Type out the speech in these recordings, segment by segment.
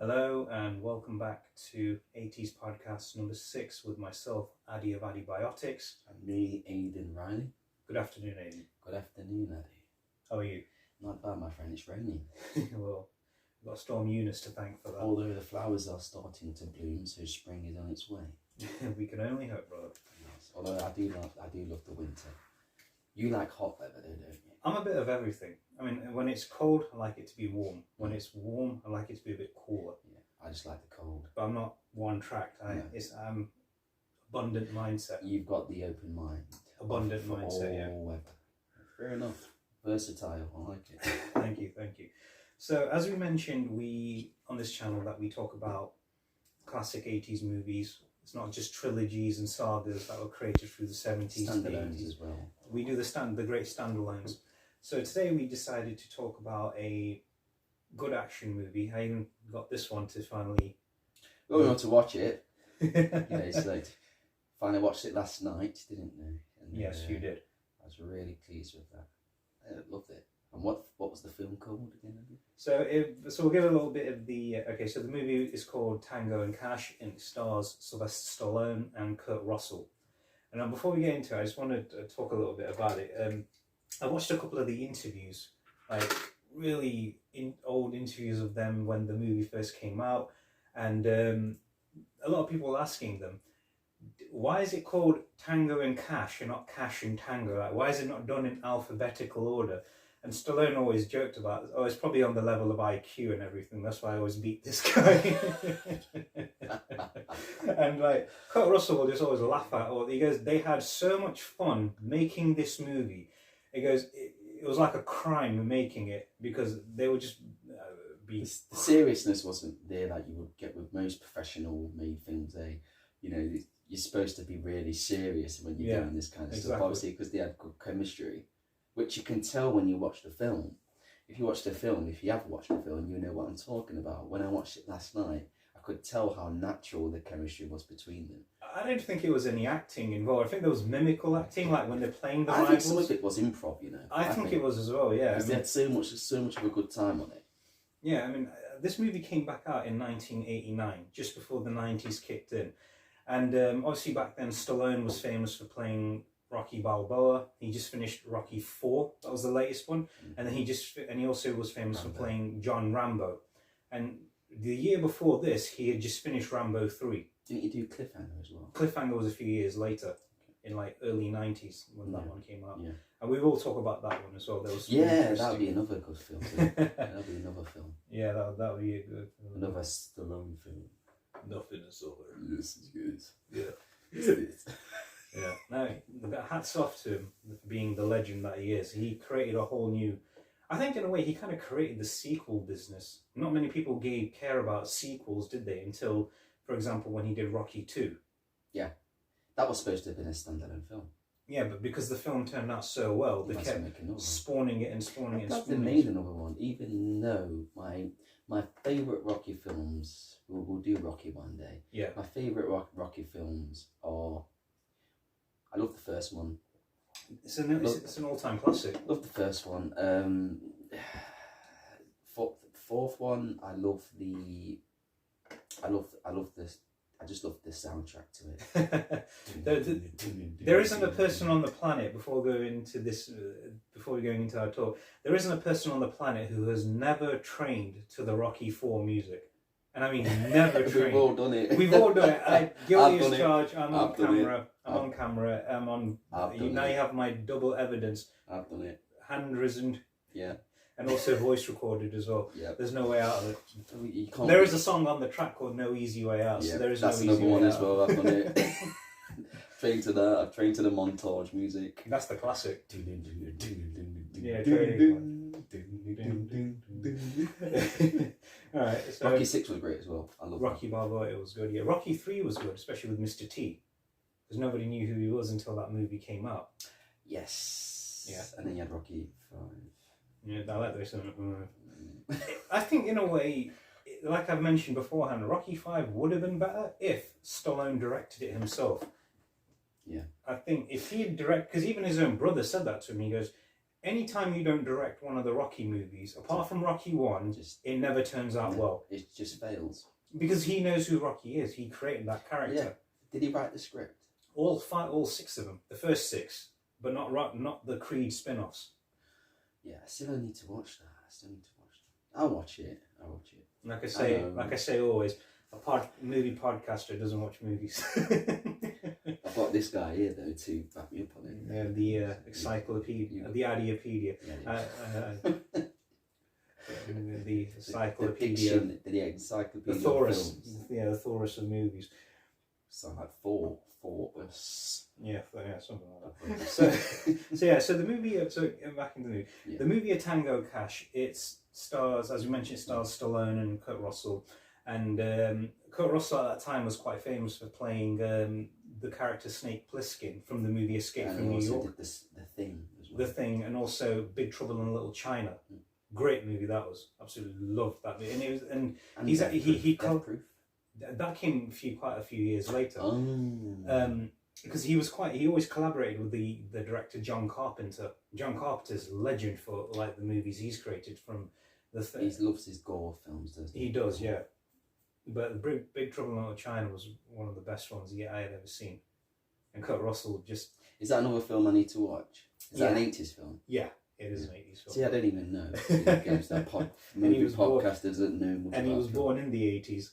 Hello and welcome back to AAT's podcast number 6 with myself, Addi of Antibiotics. And me, Aiden Riley. Good afternoon, Aiden. Good afternoon, Addi. How are you? Not bad, my friend. It's raining. Well, we've got Storm Eunice to thank for that. Although the flowers are starting to bloom, so spring is on its way. We can only hope, brother. Yes. Although I do love the winter. You like hot weather, don't you? I'm a bit of everything. I mean, when it's cold, I like it to be warm. When it's warm, I like it to be a bit cooler. Yeah, I just like the cold. But I'm not one-tracked. It's abundant mindset. You've got the open mind. Abundant for mindset, all yeah. weather. Fair enough. Versatile. I like it. Thank you. So, as we mentioned, on this channel that we talk about classic 80s movies. It's not just trilogies and sagas that were created through the 70s and 80s. As well. We do the great standalones. So today we decided to talk about a good action movie. I even got this one to finally... Well, we want to watch it. It's like... Finally watched it last night, didn't you? And, yes, you did. I was really pleased with that. I loved it. And what was the film called again? So we'll give a little bit of the... Okay, so the movie is called Tango Cash, and it stars Sylvester Stallone and Kurt Russell. And now before we get into it, I just wanted to talk a little bit about it. I watched a couple of the interviews, like really old interviews of them when the movie first came out, and a lot of people were asking them, why is it called Tango and Cash and not Cash and Tango? Like, why is it not done in alphabetical order? And Stallone always joked about, it's probably on the level of IQ and everything. That's why I always beat this guy. And like Kurt Russell will just always laugh at it. He goes, they had so much fun making this movie. He goes, it was like a crime making it because they would just be... The seriousness wasn't there that you would get with most professional made films. You're supposed to be really serious when you're doing this kind of stuff. Obviously, because they had good chemistry, which you can tell when you watch the film. If you have watched the film, you know what I'm talking about. When I watched it last night, I could tell how natural the chemistry was between them. I don't think it was any acting involved. I think there was mimical acting, like when they're playing the rivals. I think some of it was improv, I think it was as well, yeah. Because they had so much of a good time on it. Yeah, I mean, this movie came back out in 1989, just before the 90s kicked in. And obviously back then, Stallone was famous for playing Rocky Balboa. He just finished Rocky 4. That was the latest one. And then he also was famous for playing John Rambo. And the year before this, he had just finished Rambo 3. Didn't you do Cliffhanger as well? Cliffhanger was a few years later, in like early 90s when that one came out. Yeah. And we will talk about that one as well. That would be another good film. That would be another film. Yeah, that would be a good film. Another Stallone film. Nothing is over. This is good. Yeah. Yeah. No, hats off to him for being the legend that he is. He created a whole new... I think in a way he kind of created the sequel business. Not many people care about sequels, did they? Until, for example, when he did Rocky 2. Yeah. That was supposed to have been a standalone film. Yeah, but because the film turned out so well, they kept spawning it. They made another one, even though my favourite Rocky films, we'll do Rocky one day. Yeah. My favourite Rocky films are... I love the first one. It's an all-time classic. Love the first one. Fourth one, I just love the soundtrack to it. There isn't a person on the planet, before we go into our talk, there isn't a person on the planet who has never trained to the Rocky 4 music. And I mean, never trained. We've all done it. We've all done it. Guilty as charged. I'm on camera. Now you have my double evidence. I've done it. Hand risen. Yeah. And also voice recorded as well. Yeah. There's no way out of it. There is a song on the track called No Easy Way Out. Yeah, so there is that's no easy another one way as well. I've done it. Trained to that. I've trained to the montage music. That's the classic. Yeah, Alright, so Rocky 6 was great as well. I love Rocky Balboa, it was good. Yeah, Rocky 3 was good, especially with Mr. T. Because nobody knew who he was until that movie came out. Yes. Yeah. And then you had Rocky 5. Yeah, I like those. I think in a way, like I've mentioned beforehand, Rocky 5 would have been better if Stallone directed it himself. Yeah. I think if he had because even his own brother said that to him, he goes, anytime you don't direct one of the Rocky movies, apart from Rocky 1, it never turns out well. It just fails. Because he knows who Rocky is. He created that character. Yeah. Did he write the script? All 6 of them. The first 6. But not the Creed spin-offs. Yeah, I still need to watch that. I'll watch it. Like I say always, a movie podcaster doesn't watch movies. I've got this guy here though to back me up on it. Yeah, the encyclopedia, the Addi-pedia. The encyclopedia. The encyclopedia. The Thorus. Yeah, the Thorus of movies. So like Thorus. Yeah, something like that. So the movie. So back into the movie. Yeah. The movie A Tango Cash. It stars, as we mentioned, Stallone and Kurt Russell. And Kurt Russell at that time was quite famous for playing the character Snake Plissken from the movie Escape from New York. Did the Thing as well. The Thing, and also Big Trouble in Little China. Great movie that was. Absolutely loved that movie. And it was, and he's Death Proof. That came quite a few years later. Oh. Because he always collaborated with the director John Carpenter. John Carpenter's legend for like the movies he's created from the Thing. He loves his gore films, doesn't he? He does, yeah. But Big Trouble in Little China was one of the best ones I had ever seen. And Kurt Russell just... Is that another film I need to watch? Is that an 80s film? Yeah, it is an 80s film. See, I don't even know. That movie podcast doesn't know much. And he was born in the 80s.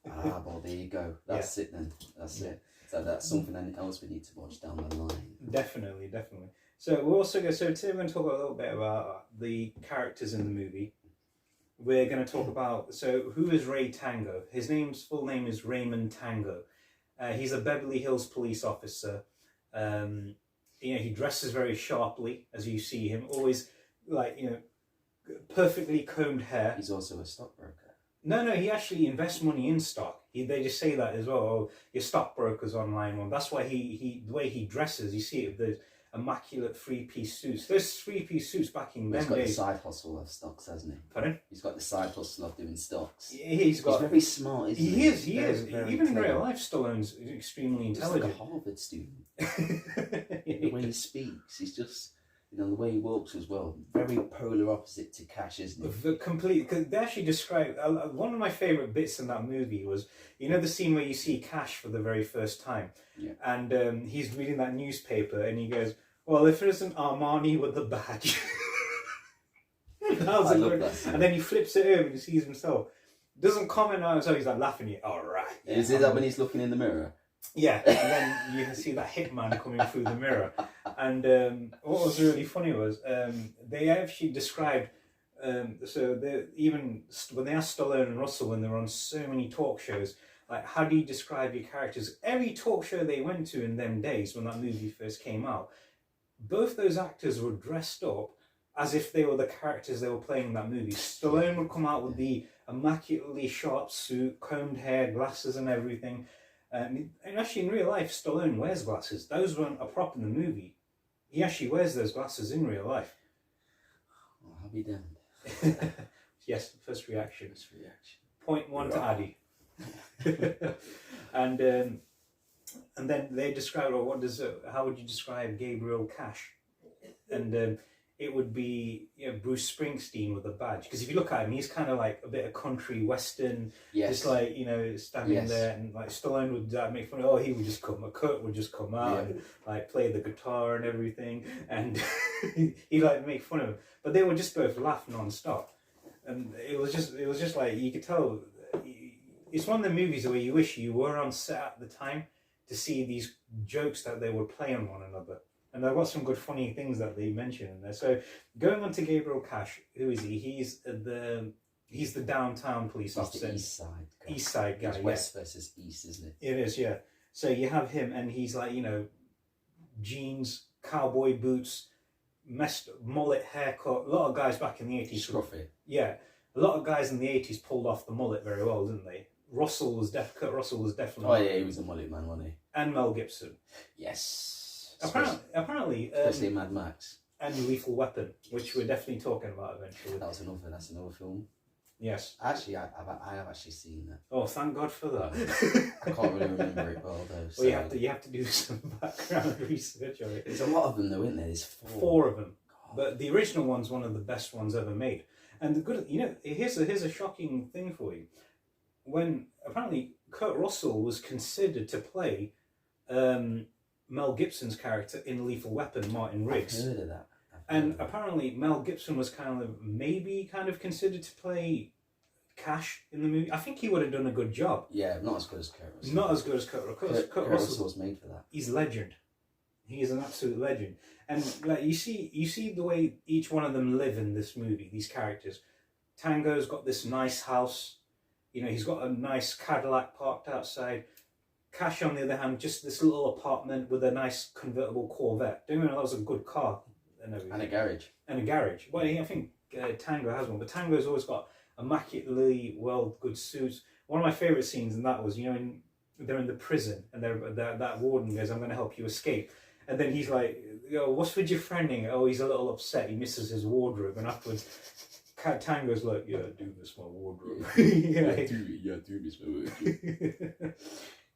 Well, there you go. That's it then. That's it. So that's something else we need to watch down the line. Definitely. So we're also today we're going to talk a little bit about the characters in the movie. We're going to talk about, who is Ray Tango? His full name is Raymond Tango. He's a Beverly Hills police officer. He dresses very sharply, as you see him, always perfectly combed hair. He's also a stockbroker. No, he actually invests money in stock. They just say that as well. Oh, your stockbroker's online one. That's why the way he dresses, you see it, the immaculate 3-piece suits. Those 3-piece suits back in them days. He's got the side hustle of stocks, hasn't he? Pardon? He's got the side hustle of doing stocks. He's very smart, isn't he? He is. Even in real life, Stallone's extremely intelligent. He's like a Harvard student. The way he speaks, he's just... the way he walks as well, very polar opposite to Cash, isn't he? Because they actually describe one of my favourite bits in that movie was, the scene where you see Cash for the very first time, and he's reading that newspaper, and he goes, "Well, if it isn't Armani with the badge," and then he flips it over and he sees himself. Doesn't comment on himself. He's like laughing at you. All right. Yeah, is it that when he's looking in the mirror? Yeah, and then you can see that hitman coming through the mirror. And what was really funny was they actually described, even when they asked Stallone and Russell when they were on so many talk shows, like, how do you describe your characters? Every talk show they went to in them days when that movie first came out, both those actors were dressed up as if they were the characters they were playing in that movie. Stallone would come out with the immaculately sharp suit, combed hair, glasses and everything. And actually, in real life, Stallone wears glasses. Those weren't a prop in the movie. He actually wears those glasses in real life. Well, I'll be damned. Yes, first reaction. Point one to Addi. And then they describe, how would you describe Gabriel Cash? And it would be Bruce Springsteen with a badge. Because if you look at him, he's kind of like a bit of country western, just like, standing there, and like Stallone would make fun of, he would just come, Kurt would just come out and like play the guitar and everything, and he'd like make fun of him. But they would just both laugh non-stop. And it was just like, you could tell, it's one of the movies where you wish you were on set at the time to see these jokes that they would play on one another. And I've got some good funny things that they mention in there. So going on to Gabriel Cash, who is he? He's the downtown police officer. The East side guy. It's west versus east, isn't it? It is, yeah. So you have him, and he's like, jeans, cowboy boots, mullet haircut. A lot of guys back in the 80s. Scruffy. Yeah. A lot of guys in the 80s pulled off the mullet very well, didn't they? Kurt Russell was definitely... Oh yeah, he was a mullet man, wasn't he? And Mel Gibson. Yes. Apparently, especially Mad Max and Lethal Weapon, which we're definitely talking about eventually. That's another film. Yes. Actually, I have actually seen that. Oh, thank God for that. I can't really remember it well though. So. Well, you have to do some background research on it. There's a lot of them though, isn't there? There's four of them. But the original one's one of the best ones ever made. And the good, here's a shocking thing for you. When apparently Kurt Russell was considered to play Mel Gibson's character in Lethal Weapon, Martin Riggs. I've heard of that. And apparently Mel Gibson was kind of considered to play Cash in the movie. I think he would have done a good job. Yeah, not as good as Kurt Russell. Not as good as Kurt Russell. Kurt Russell was made for that. He's a legend. He is an absolute legend. And like you see the way each one of them live in this movie, these characters. Tango's got this nice house. He's got a nice Cadillac parked outside. Cash, on the other hand, just this little apartment with a nice convertible Corvette. Don't you know that was a good car and everything? And a garage. Well, I think Tango has one, but Tango's always got immaculately good suits. One of my favourite scenes in that was, they're in the prison and that warden goes, "I'm going to help you escape." And then he's like, "What's with your friending?" "Oh, he's a little upset. He misses his wardrobe." And afterwards, Tango's like, "Yeah, I do miss my wardrobe." Yeah, I do miss my wardrobe.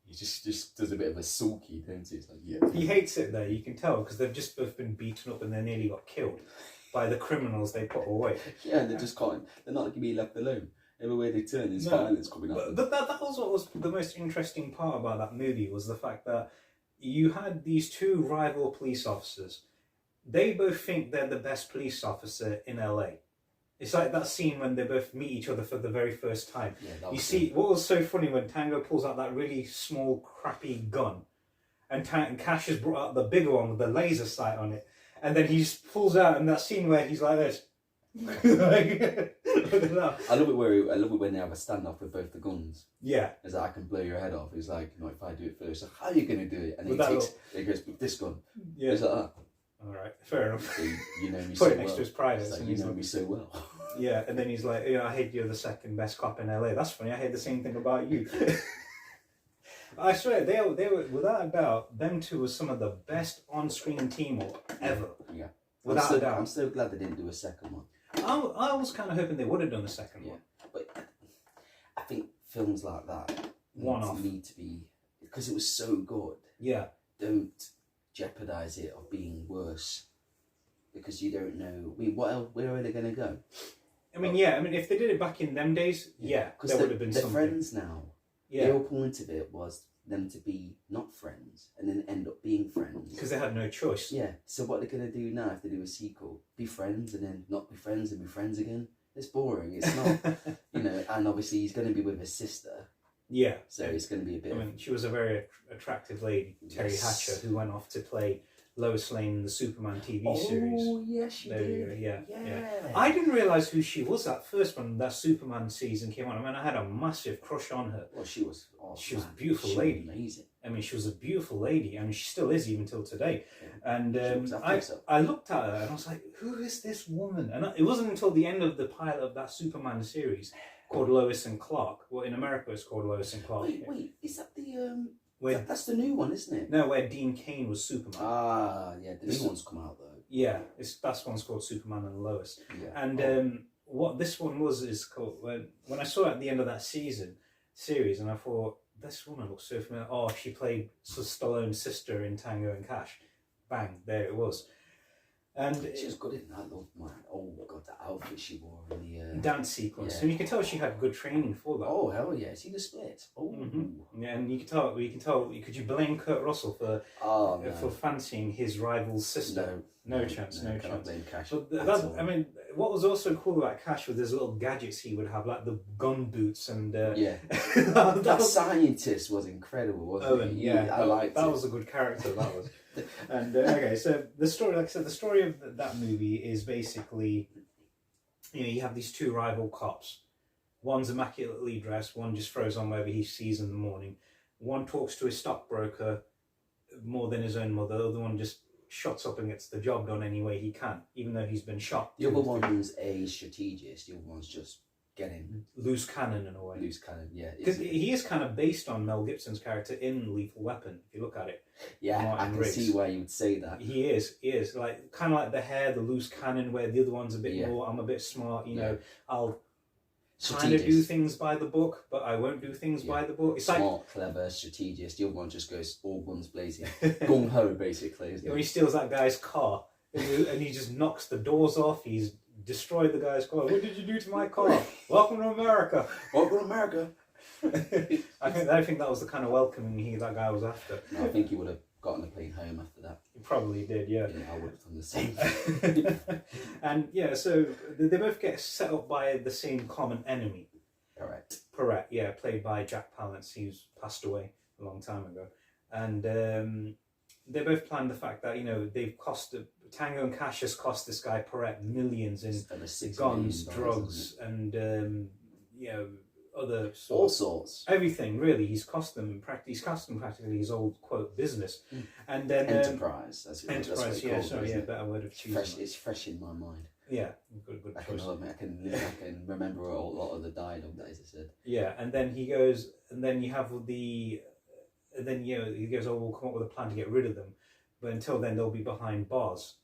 He just does a bit of a sulky, don't he? It's like, yeah. He hates it though, you can tell, because they've just both been beaten up and they nearly got killed by the criminals they put away. Yeah, and they're not going to be left alone. Everywhere they turn, there's violence coming up. But that was what was the most interesting part about that movie, was the fact that you had these two rival police officers. They both think they're the best police officer in LA. It's like that scene when they both meet each other for the very first time. Yeah, you see, what was so funny when Tango pulls out that really small, crappy gun, and Cash has brought out the bigger one with the laser sight on it, and then he just pulls out in that scene where he's like this. I love it when they have a standoff with both the guns. Yeah. It's like, "I can blow your head off." It's like, if I do it first, like, how are you going to do it? And he goes with this gun. Yeah. It's like that. All right, fair enough. So you know me Put so it next well. to his pride. Like, you know me so well. Yeah, and then he's like, "I hate you're the second best cop in LA." That's funny. I hate the same thing about you. I swear, they were without a doubt. Them two were some of the best on-screen teamwork ever. Yeah, without a doubt. I'm so glad they didn't do a second one. I was kind of hoping they would have done a second one. But I think films like that need to be, because it was so good. Yeah. Don't jeopardize it of being worse, because you don't know. I mean, where are they going to go? I mean, if they did it back in them days, because there would have been they're something. Friends now. Yeah. The whole point of it was them to be not friends and then end up being friends. Because they had no choice. Yeah. So what they're going to do now if they do a sequel? Be friends and then not be friends and be friends again? It's boring. It's not. And obviously he's going to be with his sister. Yeah. So it's going to be a bit. She was a very attractive lady, Terry Hatcher, who went off to play Lois Lane in the Superman TV series. Oh, yes, she did. Yeah. I didn't realise who she was at first when that Superman season came on. I mean, I had a massive crush on her. Well, she was awesome. She was a beautiful lady. Amazing. I mean, she was a beautiful lady. I mean, she still is even till today. Yeah. And I looked at her and I was like, who is this woman? And it wasn't until the end of the pilot of that Superman series called Lois and Clark. Well, in America, it's called Lois and Clark. Wait, is that the that's the new one, isn't it? No, where Dean Cain was Superman. Ah, yeah, the new one's come out though. Yeah, that one's called Superman and Lois. Yeah. And what this one is called, when I saw it at the end of that series, and I thought, this woman looks so familiar. Oh, she played Stallone's sister in Tango and Cash. Bang, there it was. And she was good in that, man. Oh god, that outfit she wore in the dance sequence. Yeah. And you can tell she had good training for that. Oh hell yeah! See the split. Oh. Mm-hmm. Yeah, and you can tell. Could you blame Kurt Russell for fancying his rival's sister? No chance. No chance. Blame Cash. But I mean, what was also cool about Cash was his little gadgets he would have, like the gun boots and. that scientist was incredible, wasn't he? Yeah, I liked that. Was a good character. That was. And okay, so the story, like I said, the story of that movie is basically, you have these two rival cops. One's immaculately dressed, one just throws on whatever he sees in the morning. One talks to his stockbroker more than his own mother. The other one just shuts up and gets the job done any way he can, even though he's been shot. The other one's a strategist. The other one's just getting loose cannon in a way. Loose cannon, yeah. Because he is kind of based on Mel Gibson's character in Lethal Weapon, if you look at it. Yeah, Martin Riggs. See why you would say that. He is like kind of like the hair, the loose cannon, where the other one's a bit more. I'm a bit smart, I'll kind of do things by the book, but I won't do things by the book. It's smart, clever, strategist. The other one just goes all guns blazing, gung ho, basically. When he steals that guy's car. and he just knocks the doors off. He's destroyed the guy's car. What did you do to my car? Welcome to America. Welcome to America. I think that was the kind of welcoming that guy was after. No, I think he would have gotten a plane home after that. He probably did, yeah. I would have done the same. And yeah, so they both get set up by the same common enemy. Correct. Perret, yeah, played by Jack Palance, who's passed away a long time ago. And they both planned the fact that, they've cost, Tango and Cash has cost this guy Perret millions in guns, drugs, and, other all sorts. Everything, really. He's cost them practically his old, quote, business. And then... Enterprise. Enterprise, yeah, sorry, yeah, better word of choosing. It's fresh in my mind. Yeah, good choice. I can remember a lot of the dialogue that is said. Yeah, and then he goes, and then you have the... And then, he goes, oh, we'll come up with a plan to get rid of them. But until then, they'll be behind bars.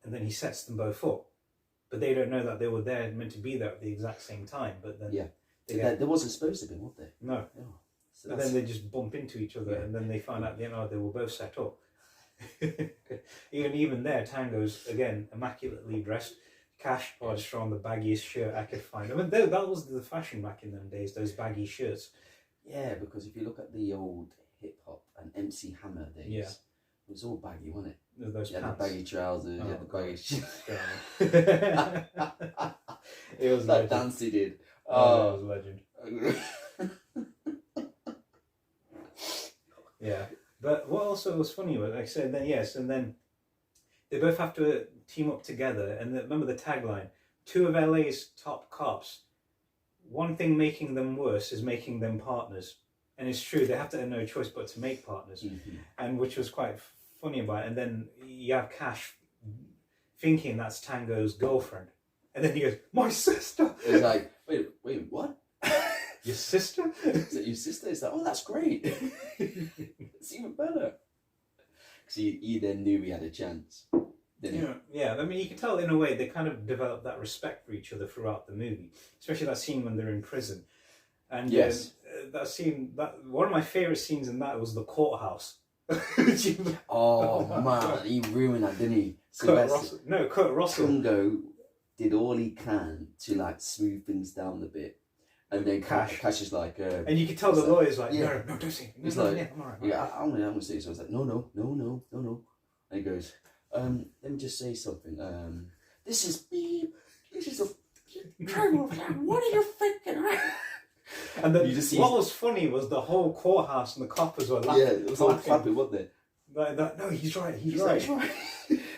And then he sets them both up. But they don't know that they were meant to be there at the exact same time. But then... Yeah. There wasn't supposed to be, was there? No. Oh, so but then they just bump into each other, and then they find out they were both set up. even there, Tango's, again, immaculately dressed. Cash, just throw on the baggiest shirt I could find. I mean, that was the fashion back in them days, those baggy shirts. Yeah, because if you look at the old hip-hop and MC Hammer days, it was all baggy, wasn't it? Those pants. The baggy trousers, you had the baggy shirts. It was that dance he did. Oh, it was a legend. Yeah, but what also was funny was, like I said, and then they both have to team up together. And remember the tagline: 2 of LA's top cops. One thing making them worse is making them partners. And it's true; they have to have no choice but to make partners, and which was quite funny about it. And then you have Cash thinking that's Tango's girlfriend, and then he goes, "My sister." It's like, wait, what? Your sister? Is that your sister? It's like, oh, that's great. It's even better. Because he then knew he had a chance, didn't he? Yeah, I mean, you can tell in a way they kind of developed that respect for each other throughout the movie, especially that scene when they're in prison. And yes, that scene, one of my favourite scenes in that was the courthouse. Oh man, he ruined that, didn't he? Kurt Russell. Tango did all he can to smooth things down a bit. And then Cash is like... and you can tell the lawyer's like, no, don't say it. He's like, I'm alright. Yeah, I'm going to say it. So I was like, no. And he goes, let me just say something. This is beep. This is a... What are you thinking? And then what was funny was the whole courthouse and the coppers were laughing. Yeah, it was all clapping, wasn't it? No, he's right. He's right.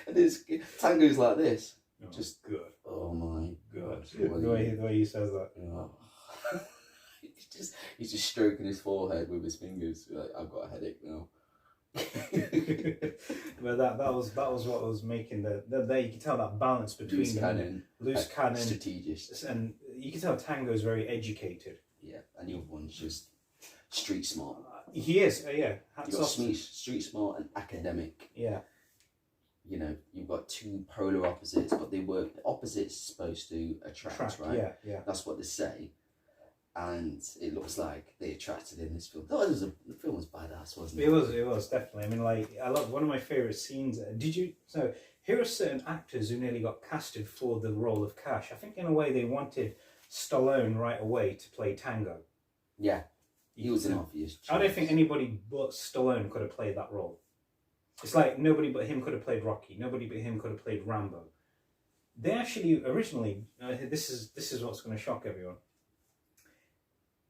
And Tango's like this. Oh, just good. Oh my God. The way he says that. Oh. He's just stroking his forehead with his fingers. Like, I've got a headache now. But that was what was making the you can tell that balance between loose cannon, strategist, and you can tell Tango's very educated. Yeah, and the other one's just street smart. He is, yeah. You've got street smart and academic. Yeah. You've got 2 polar opposites, but they were opposites supposed to attract, right? Yeah. That's what they say. And it looks like they attracted in this film. The film was badass, wasn't it? It was definitely. I mean, I love one of my favourite scenes. Here are certain actors who nearly got casted for the role of Cash. I think in a way they wanted Stallone right away to play Tango. Yeah, he was an obvious choice. I don't think anybody but Stallone could have played that role. It's like nobody but him could have played Rocky. Nobody but him could have played Rambo. They actually originally, this is what's going to shock everyone.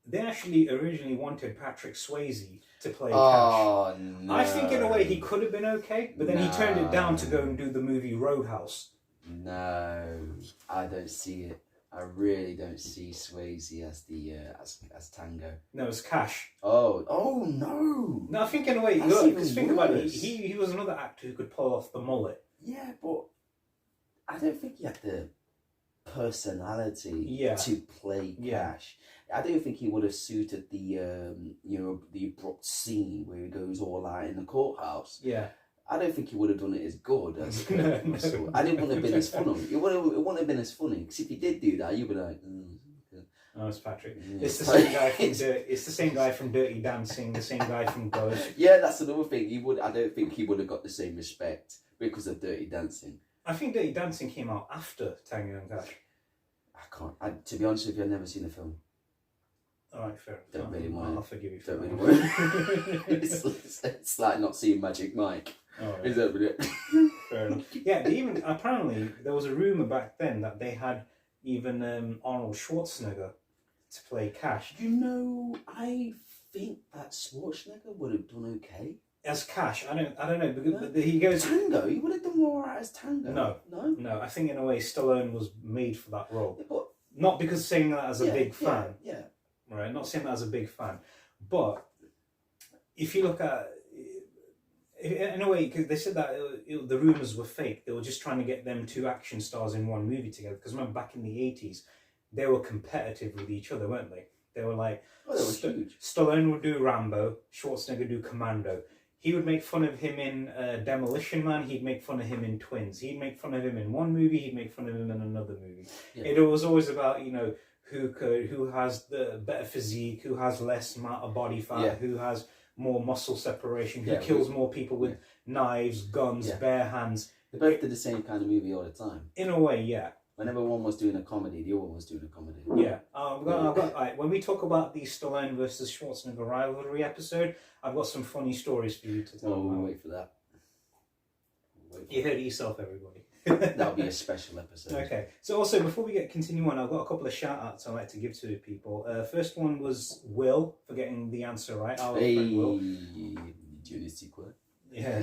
They actually originally wanted Patrick Swayze to play Cash. No. I think in a way he could have been okay, but then he turned it down to go and do the movie Roadhouse. No, I don't see it. I really don't see Swayze as the as Tango. No, it's Cash. Oh no! No, I think in a way, because think about it, he was another actor who could pull off the mullet. Yeah, but I don't think he had the personality to play Cash. I don't think he would have suited the the abrupt scene where he goes all out in the courthouse. Yeah. I don't think he would have done it as good as Kurt Russell. I didn't want to have been as funny. It wouldn't have been as funny, because if he did do that, you'd be like, okay. Oh, it's Patrick. Yeah. It's the same guy from it's the same guy from Dirty Dancing, the same guy from Ghost. Yeah, that's another thing. I don't think he would have got the same respect because of Dirty Dancing. I think Dirty Dancing came out after Tango and Cash. To be honest with you, I've never seen the film. Alright, fair enough. Don't really want I'll forgive you for Don't that. really want it. It's like not seeing Magic Mike. Alright. Is that really? Fair enough. Yeah, apparently there was a rumour back then that they had even Arnold Schwarzenegger to play Cash. You know, I think that Schwarzenegger would have done okay. As Cash, I don't know, because he goes... Tango? He would have done more alright as Tango. No? No, I think in a way Stallone was made for that role. Yeah, but, not because saying that as a big fan. Yeah. Right, not saying that as a big fan. But if you look at... In a way, because they said that the rumours were fake. They were just trying to get them two action stars in one movie together. Because remember, back in the 80s, they were competitive with each other, weren't they? They were like... Oh, that was huge. Stallone would do Rambo, Schwarzenegger would do Commando. He would make fun of him in Demolition Man, he'd make fun of him in Twins. He'd make fun of him in one movie, he'd make fun of him in another movie. Yeah. It was always about, who has the better physique, who has less amount of body fat, who has more muscle separation, who kills more people with knives, guns, bare hands. They both did the same kind of movie all the time. In a way, yeah. Whenever one was doing a comedy, the other one was doing a comedy. Yeah. When we talk about the Stallone versus Schwarzenegger rivalry episode, I've got some funny stories for you to tell. We'll wait for that. You heard it yourself, everybody. That'll be a special episode. Okay. So also, before we continue on, I've got a couple of shout-outs I'd like to give to people. First one was Will, for getting the answer right. Our friend Will. Je ne sais quoi. Yeah.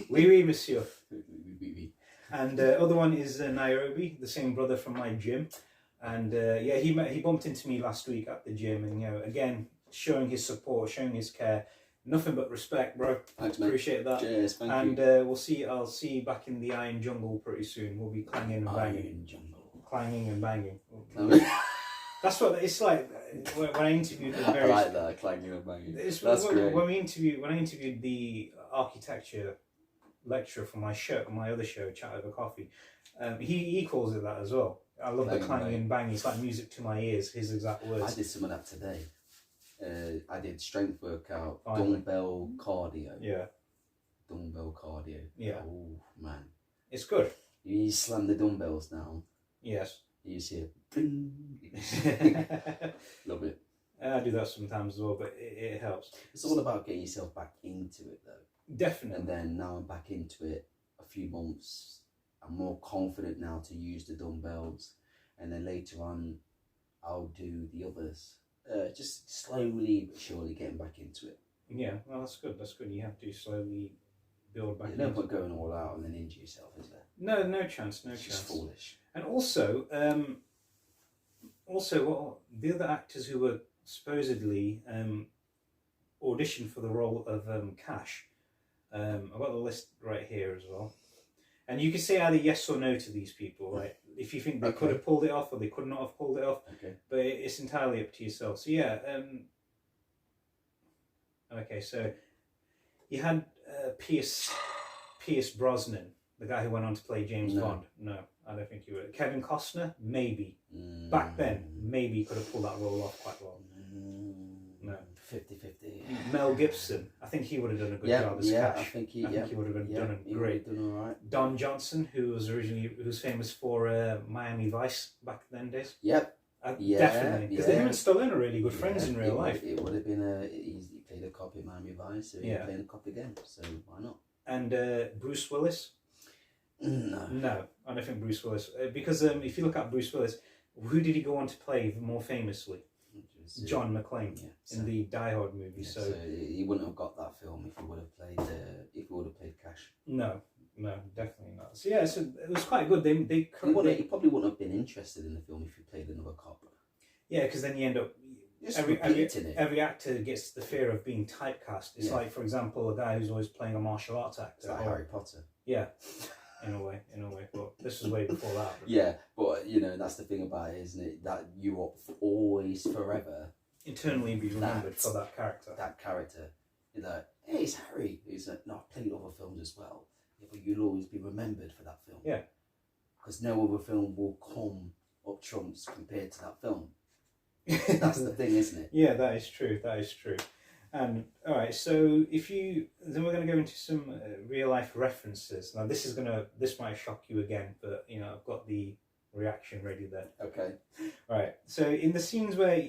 Oui, monsieur. Oui. And other one is Nairobi, the same brother from my gym. And he bumped into me last week at the gym, and again, showing his support, showing his care. Nothing but respect, bro. Thanks, mate. Appreciate that. Cheers, thank you. And I'll see you back in the Iron Jungle pretty soon. We'll be clanging and banging. Iron Jungle. Clanging and banging. That's what it's like when I interviewed the various... I like that, clanging and banging. That's great. When I interviewed the architecture lecturer for my other show, Chat Over Coffee, he calls it that as well. I love the clanging and banging. It's like music to my ears, his exact words. I did some of that today. I did strength workout, dumbbell cardio. Yeah. Dumbbell cardio. Yeah. Oh, man. It's good. You slam the dumbbells down. Yes. You see it. Love it. I do that sometimes as well, but it helps. It's all about getting yourself back into it, though. Definitely. And then now I'm back into it a few months. I'm more confident now to use the dumbbells. And then later on, I'll do the others. Just slowly but surely getting back into it. Yeah, well, that's good. That's good. You have to slowly build back. There's no point going all out and then injure yourself, is there? No chance. No chance. Just foolish. And also, the other actors who were supposedly auditioned for the role of Cash. I've got the list right here as well. And you can say either yes or no to these people, right? If you think they could have pulled it off or they could not have pulled it off. Okay. But it's entirely up to yourself. So yeah. Okay, so you had Pierce Brosnan, the guy who went on to play James Bond. No, I don't think he would. Kevin Costner, maybe. Back then, maybe he could have pulled that role off quite well. No. 50-50. Mel Gibson, I think he would have done a good job as Cash. I think he would have done great. Done all right. Don Johnson, who was famous for Miami Vice back then days. Yep. Definitely, because him and Stallone are really good friends in real life. It would have been he played a cop in Miami Vice, so he's playing a cop again. So why not? And Bruce Willis. No, I don't think Bruce Willis, because if you look at Bruce Willis, who did he go on to play more famously? John McClane in the Die Hard movie. Yeah, so he wouldn't have got that film if he would have played Cash. No, definitely not. So yeah, so it was quite good. He probably wouldn't have been interested in the film if he played another cop. Yeah, because then you end up every actor gets the fear of being typecast. It's like, for example, a guy who's always playing a martial arts actor. It's like Harry Potter. Yeah. In a way, but this was way before that. Yeah, but that's the thing about it, isn't it? That you will always, forever, eternally be remembered for that character. That character, you're like, hey, it's Harry. He's like, no, I've played other films as well. Yeah, but you'll always be remembered for that film. Yeah, because no other film will come up trumps compared to that film. That's the thing, isn't it? Yeah, that is true. And all right, so then we're going to go into some real life references. Now this might shock you again, but I've got the reaction ready then. Okay. All right. So in the scene where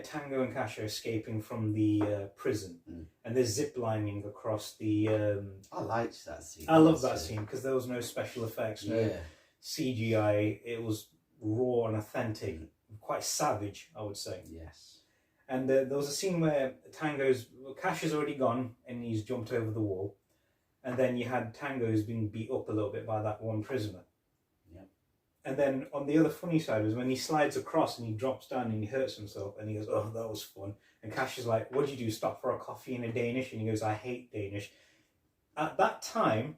Tango and Cash are escaping from the prison, and they're ziplining across the. I liked that scene. I love that scene because there was no special effects, no CGI. It was raw and authentic, quite savage, I would say. Yes. And there was a scene where Cash is already gone and he's jumped over the wall. And then you had Tango's being beat up a little bit by that one prisoner. Yep. And then on the other funny side was when he slides across and he drops down and he hurts himself and he goes, "Oh, that was fun." And Cash is like, "What'd you do? Stop for a coffee in a Danish?" And he goes, "I hate Danish." At that time,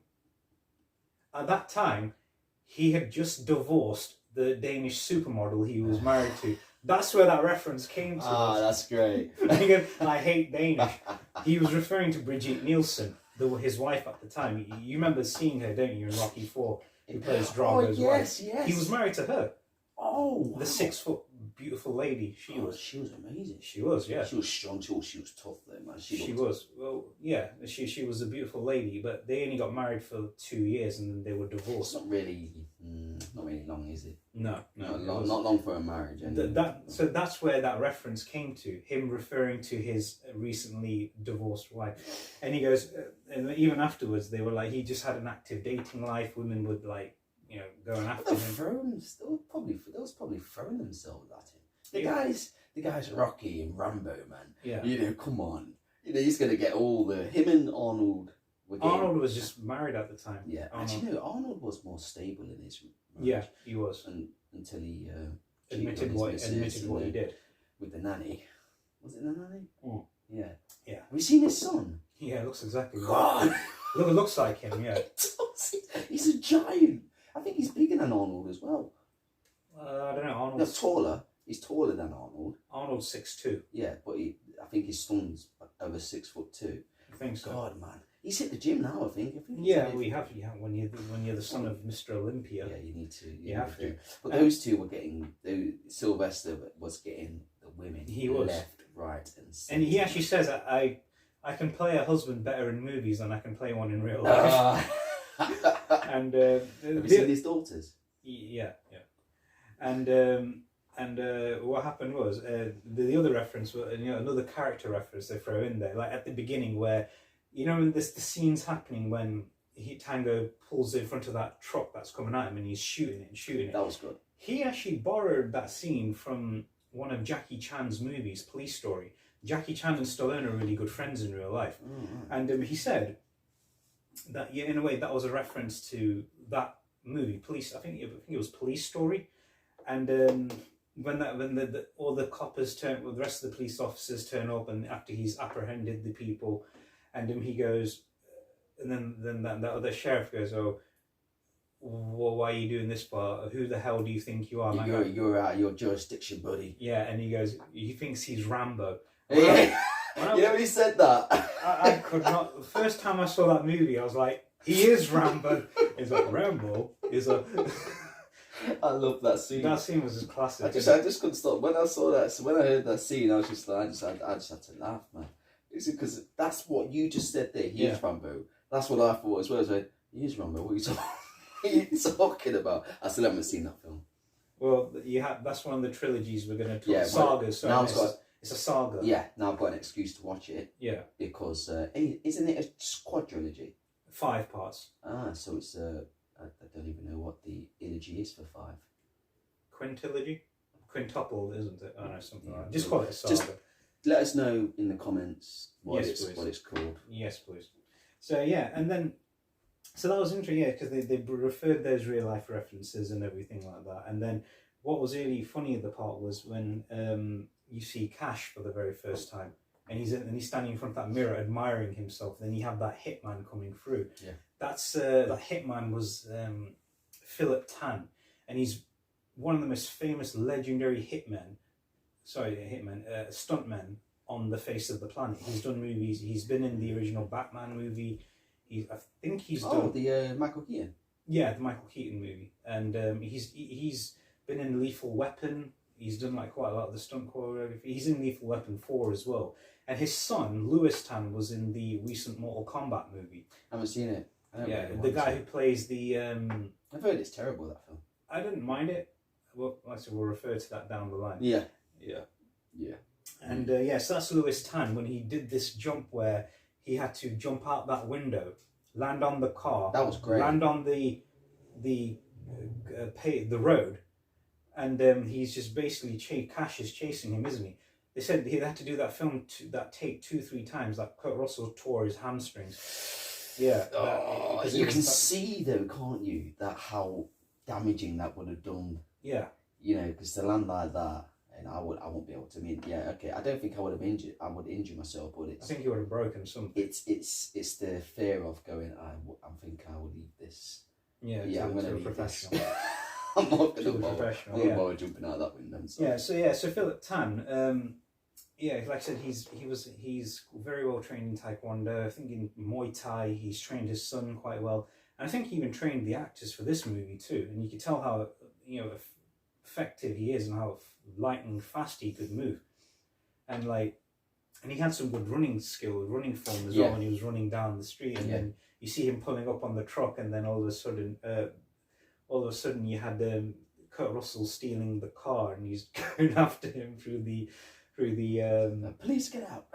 he had just divorced the Danish supermodel he was married to. That's where that reference came to. Ah, that's great. He goes, "I hate Danish." He was referring to Brigitte Nielsen, his wife at the time. You remember seeing her, don't you, in Rocky IV, who plays Drago's wife? Yes. He was married to her. Oh, wow. The 6-foot beautiful lady. She was amazing. She was, yeah. She was strong. She was tough, though, man. She was. Well, yeah. She was a beautiful lady, but they only got married for 2 years and then they were divorced. It's not really long, is it? No. Not long for a marriage. So that's where that reference came to, him referring to his recently divorced wife. And he goes, and even afterwards, they were like, he just had an active dating life. Women would like, go and after him. They was probably throwing themselves at him. The guys Rocky and Rambo, man. Yeah. Come on. He's gonna get all him and Arnold. Arnold was just married at the time. Yeah. Actually, Arnold was more stable in his marriage. Yeah, he was. Until he admitted what he did. With the nanny. Was it the nanny? Oh. Yeah. Yeah. Have you seen his son? Yeah, it looks exactly God. It looks like him, yeah. He's a giant. I think he's bigger than Arnold as well. I don't know. Arnold's taller. He's taller than Arnold. Arnold's 6'2". Yeah, but I think his son's over 6'2". I think so. God, man, he's hit the gym now. I think. Yeah, we have. Yeah, when you're the son of Mr. Olympia. Yeah, you need to. You have to. But those two were getting. Sylvester was getting the women. He was left, right, and center. And he actually says, "I can play a husband better in movies than I can play one in real life." And have you seen his daughters? Yeah. And what happened was the other reference, another character reference they throw in there, like at the beginning where, when the scene's happening when Tango pulls in front of that truck that's coming at him and he's shooting it. That was good. He actually borrowed that scene from one of Jackie Chan's movies, Police Story. Jackie Chan and Stallone are really good friends in real life. And he said that, in a way, that was a reference to that movie, Police. I think it was Police Story. And when all the coppers the rest of the police officers turn up, and after he's apprehended the people, and he goes, and then that other sheriff goes, "Oh, well, why are you doing this part? Who the hell do you think you are?" You're out of your jurisdiction, buddy. Yeah, and he goes, he thinks he's Rambo. Yeah. When he said that, I could not. The first time I saw that movie, I was like, he is Rambo. He's like, Rambo is a. I love that scene. That scene was just classic. I just couldn't stop when I saw that. So when I heard that scene, I was just like, I just had to laugh, man. It's because that's what you just said there. He is Rambo. That's what I thought as well. I was like, he is Rambo. What are you talking about? I still haven't seen that film. Well, that's one of the trilogies we're going to talk. Yeah, sagas. So it's a saga. Yeah. Now I've got an excuse to watch it. Yeah. Because isn't it a quadrilogy? 5 parts. So it's I don't even know what the ilogy is for 5. Quintilogy? Quintuple, isn't it? I don't know, something like that. Just call it a saga. Just let us know in the comments what it's called. Yes, please. So, yeah, and then... So that was interesting, because they referred those real life references and everything like that. And then what was really funny at the part was when you see Cash for the very first time, and he's standing in front of that mirror admiring himself. Then you have that hitman coming through. Yeah. That's that hitman was Philip Tan, and he's one of the most famous legendary stuntmen on the face of the planet. He's done movies. He's been in the original Batman movie. I think he's done the Michael Keaton. Yeah, the Michael Keaton movie, and he's been in Lethal Weapon. He's done like quite a lot of the stunt choreography. He's in Lethal Weapon 4 as well, And his son, Lewis Tan, was in the recent Mortal Kombat movie. I haven't seen it. I don't Yeah, really the want guy to. who plays the... I've heard it's terrible, that film. I didn't mind it. Well, like I said, we'll refer to that down the line. Yeah. Yeah. Yeah. And so that's Lewis Tan when he did this jump where he had to jump out that window, land on the car. That was great. Land on the road, and he's just basically Cash is chasing him, isn't he? They said he had to do that take 2-3 times. Like Kurt Russell tore his hamstrings. Yeah. You can see though, can't you, that how damaging that would have done. Yeah. You know, because to land like that, and I won't be able to. I mean, yeah, okay. I don't think I would have injured. I would injure myself, but I think you would have broken something. It's the fear of going. I think I will leave this. Yeah. I'm going to leave this. Professional. I'm not going to professional. bother jumping out that window. So Philip Tan. Like I said, he's very well trained in Taekwondo. I think in Muay Thai, he's trained his son quite well, and I think he even trained the actors for this movie too. And you could tell how effective he is and how light and fast he could move, and he had some good running form as well when he was running down the street. And then you see him pulling up on the truck, and then all of a sudden you had Kurt Russell stealing the car, and he's going after him through the police, get out.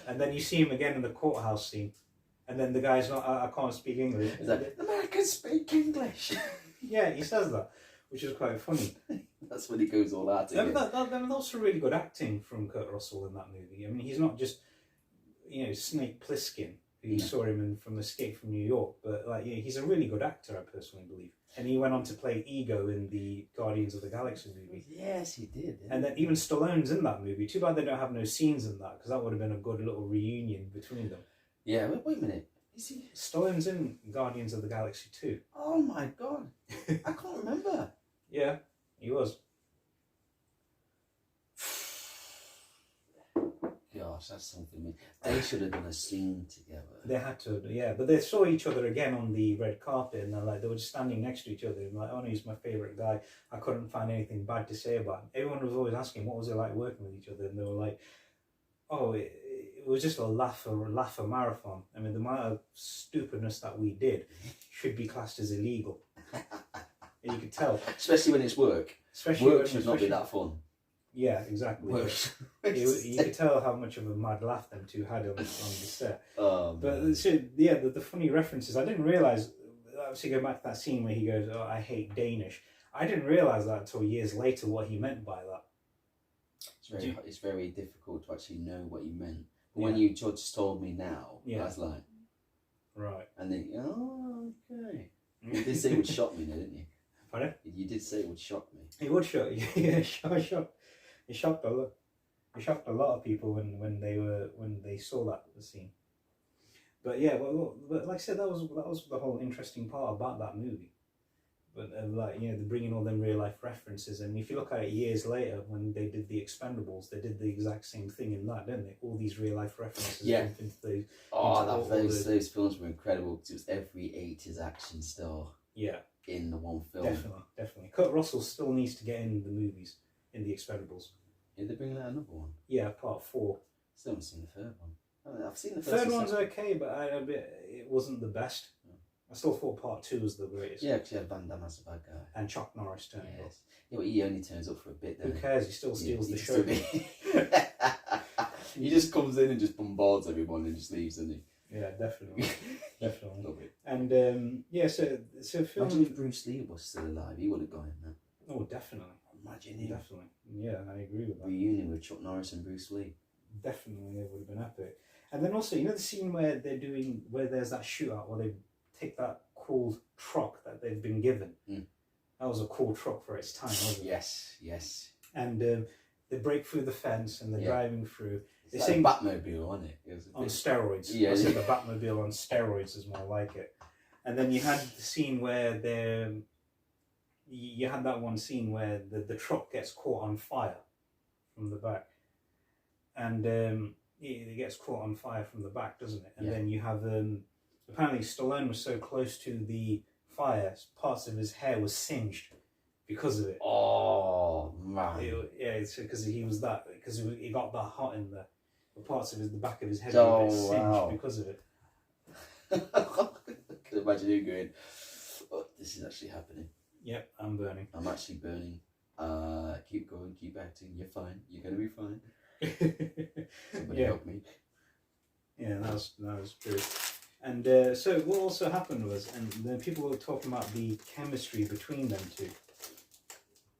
And then you see him again in the courthouse scene, and then the guy's not, I can't speak English. He's like, Americans speak English. Yeah, he says that, which is quite funny. That's when he goes all out again. That's also really good acting from Kurt Russell in that movie. I mean, he's not just Snake Plissken, who you saw him from Escape from New York, but he's a really good actor, I personally believe. And he went on to play Ego in the Guardians of the Galaxy movie. Yes, he did. And then even Stallone's in that movie. Too bad they don't have no scenes in that, because that would have been a good little reunion between them. Yeah, wait a minute. Is he? Stallone's in Guardians of the Galaxy too. Oh my god. I can't remember. Yeah, he was. Gosh, that's something. They should have done a scene together. They had to, yeah. But they saw each other again on the red carpet, and they were just standing next to each other. And oh no, he's my favourite guy. I couldn't find anything bad to say about him. Everyone was always asking, what was it like working with each other? And they were like, oh, it was just a laugh marathon. I mean, the amount of stupidness that we did should be classed as illegal. And you could tell. Especially when it's work. Work should not be that fun. Yeah, exactly. You could tell how much of a mad laugh them two had on the set. But the funny references, I didn't realise, obviously going back to that scene where he goes, oh, I hate Danish. I didn't realise that until years later what he meant by that. It's very difficult to actually know what he meant. But when you just told me now, I was like... Right. And then, oh, okay. You did say it would shock me, didn't you? Pardon? You did say it would shock me. It would shock you. Yeah, shock. It shocked a lot. It shocked a lot of people when they saw that scene. But yeah, but like I said, that was the whole interesting part about that movie. But they're bringing all them real life references, and if you look at it years later when they did the Expendables, they did the exact same thing in that, didn't they? All these real life references. Yeah. Those films were incredible because it was every 80s action star. Yeah. In the one film. Definitely. Kurt Russell still needs to get in the movies. In the Expendables. Yeah, they're bringing out another one. Yeah, part 4. Still haven't seen the third one. I've seen the third one's okay, but it wasn't the best. Yeah. I still thought part 2 was the greatest. Yeah, because you had Van Damme as a bad guy. And Chuck Norris turned up. Yeah, but he only turns up for a bit, though. Who cares? He still steals the show. He just comes in and just bombards everyone and just leaves, doesn't he? Yeah, definitely. Love it. And so film... Imagine if Bruce Lee was still alive, he would have gone in there. Oh, definitely. Imagine him. Definitely. Yeah, I agree with that. Reunion with Chuck Norris and Bruce Lee. Definitely, it would have been epic. And then also, the scene where there's that shootout where they take that cool truck that they've been given. That was a cool truck for its time, wasn't it? Yes. And they break through the fence and they're driving through. They say Batmobile, wasn't it? On steroids. Yeah. I said the Batmobile on steroids is more like it. And then you had the scene where you had that one scene where the truck gets caught on fire from the back. And it gets caught on fire from the back, doesn't it? And then you have, apparently Stallone was so close to the fire, parts of his hair was singed because of it. Oh, man. It's because he got that hot in there. but parts of the back of his head were a bit singed wow. because of it. I can imagine you going, oh, this is actually happening. Yep, I'm burning. I'm actually burning. Keep going, keep acting. You're fine. You're going to be fine. Somebody help me. Yeah, that was true. And so what also happened was, and then people were talking about the chemistry between them two.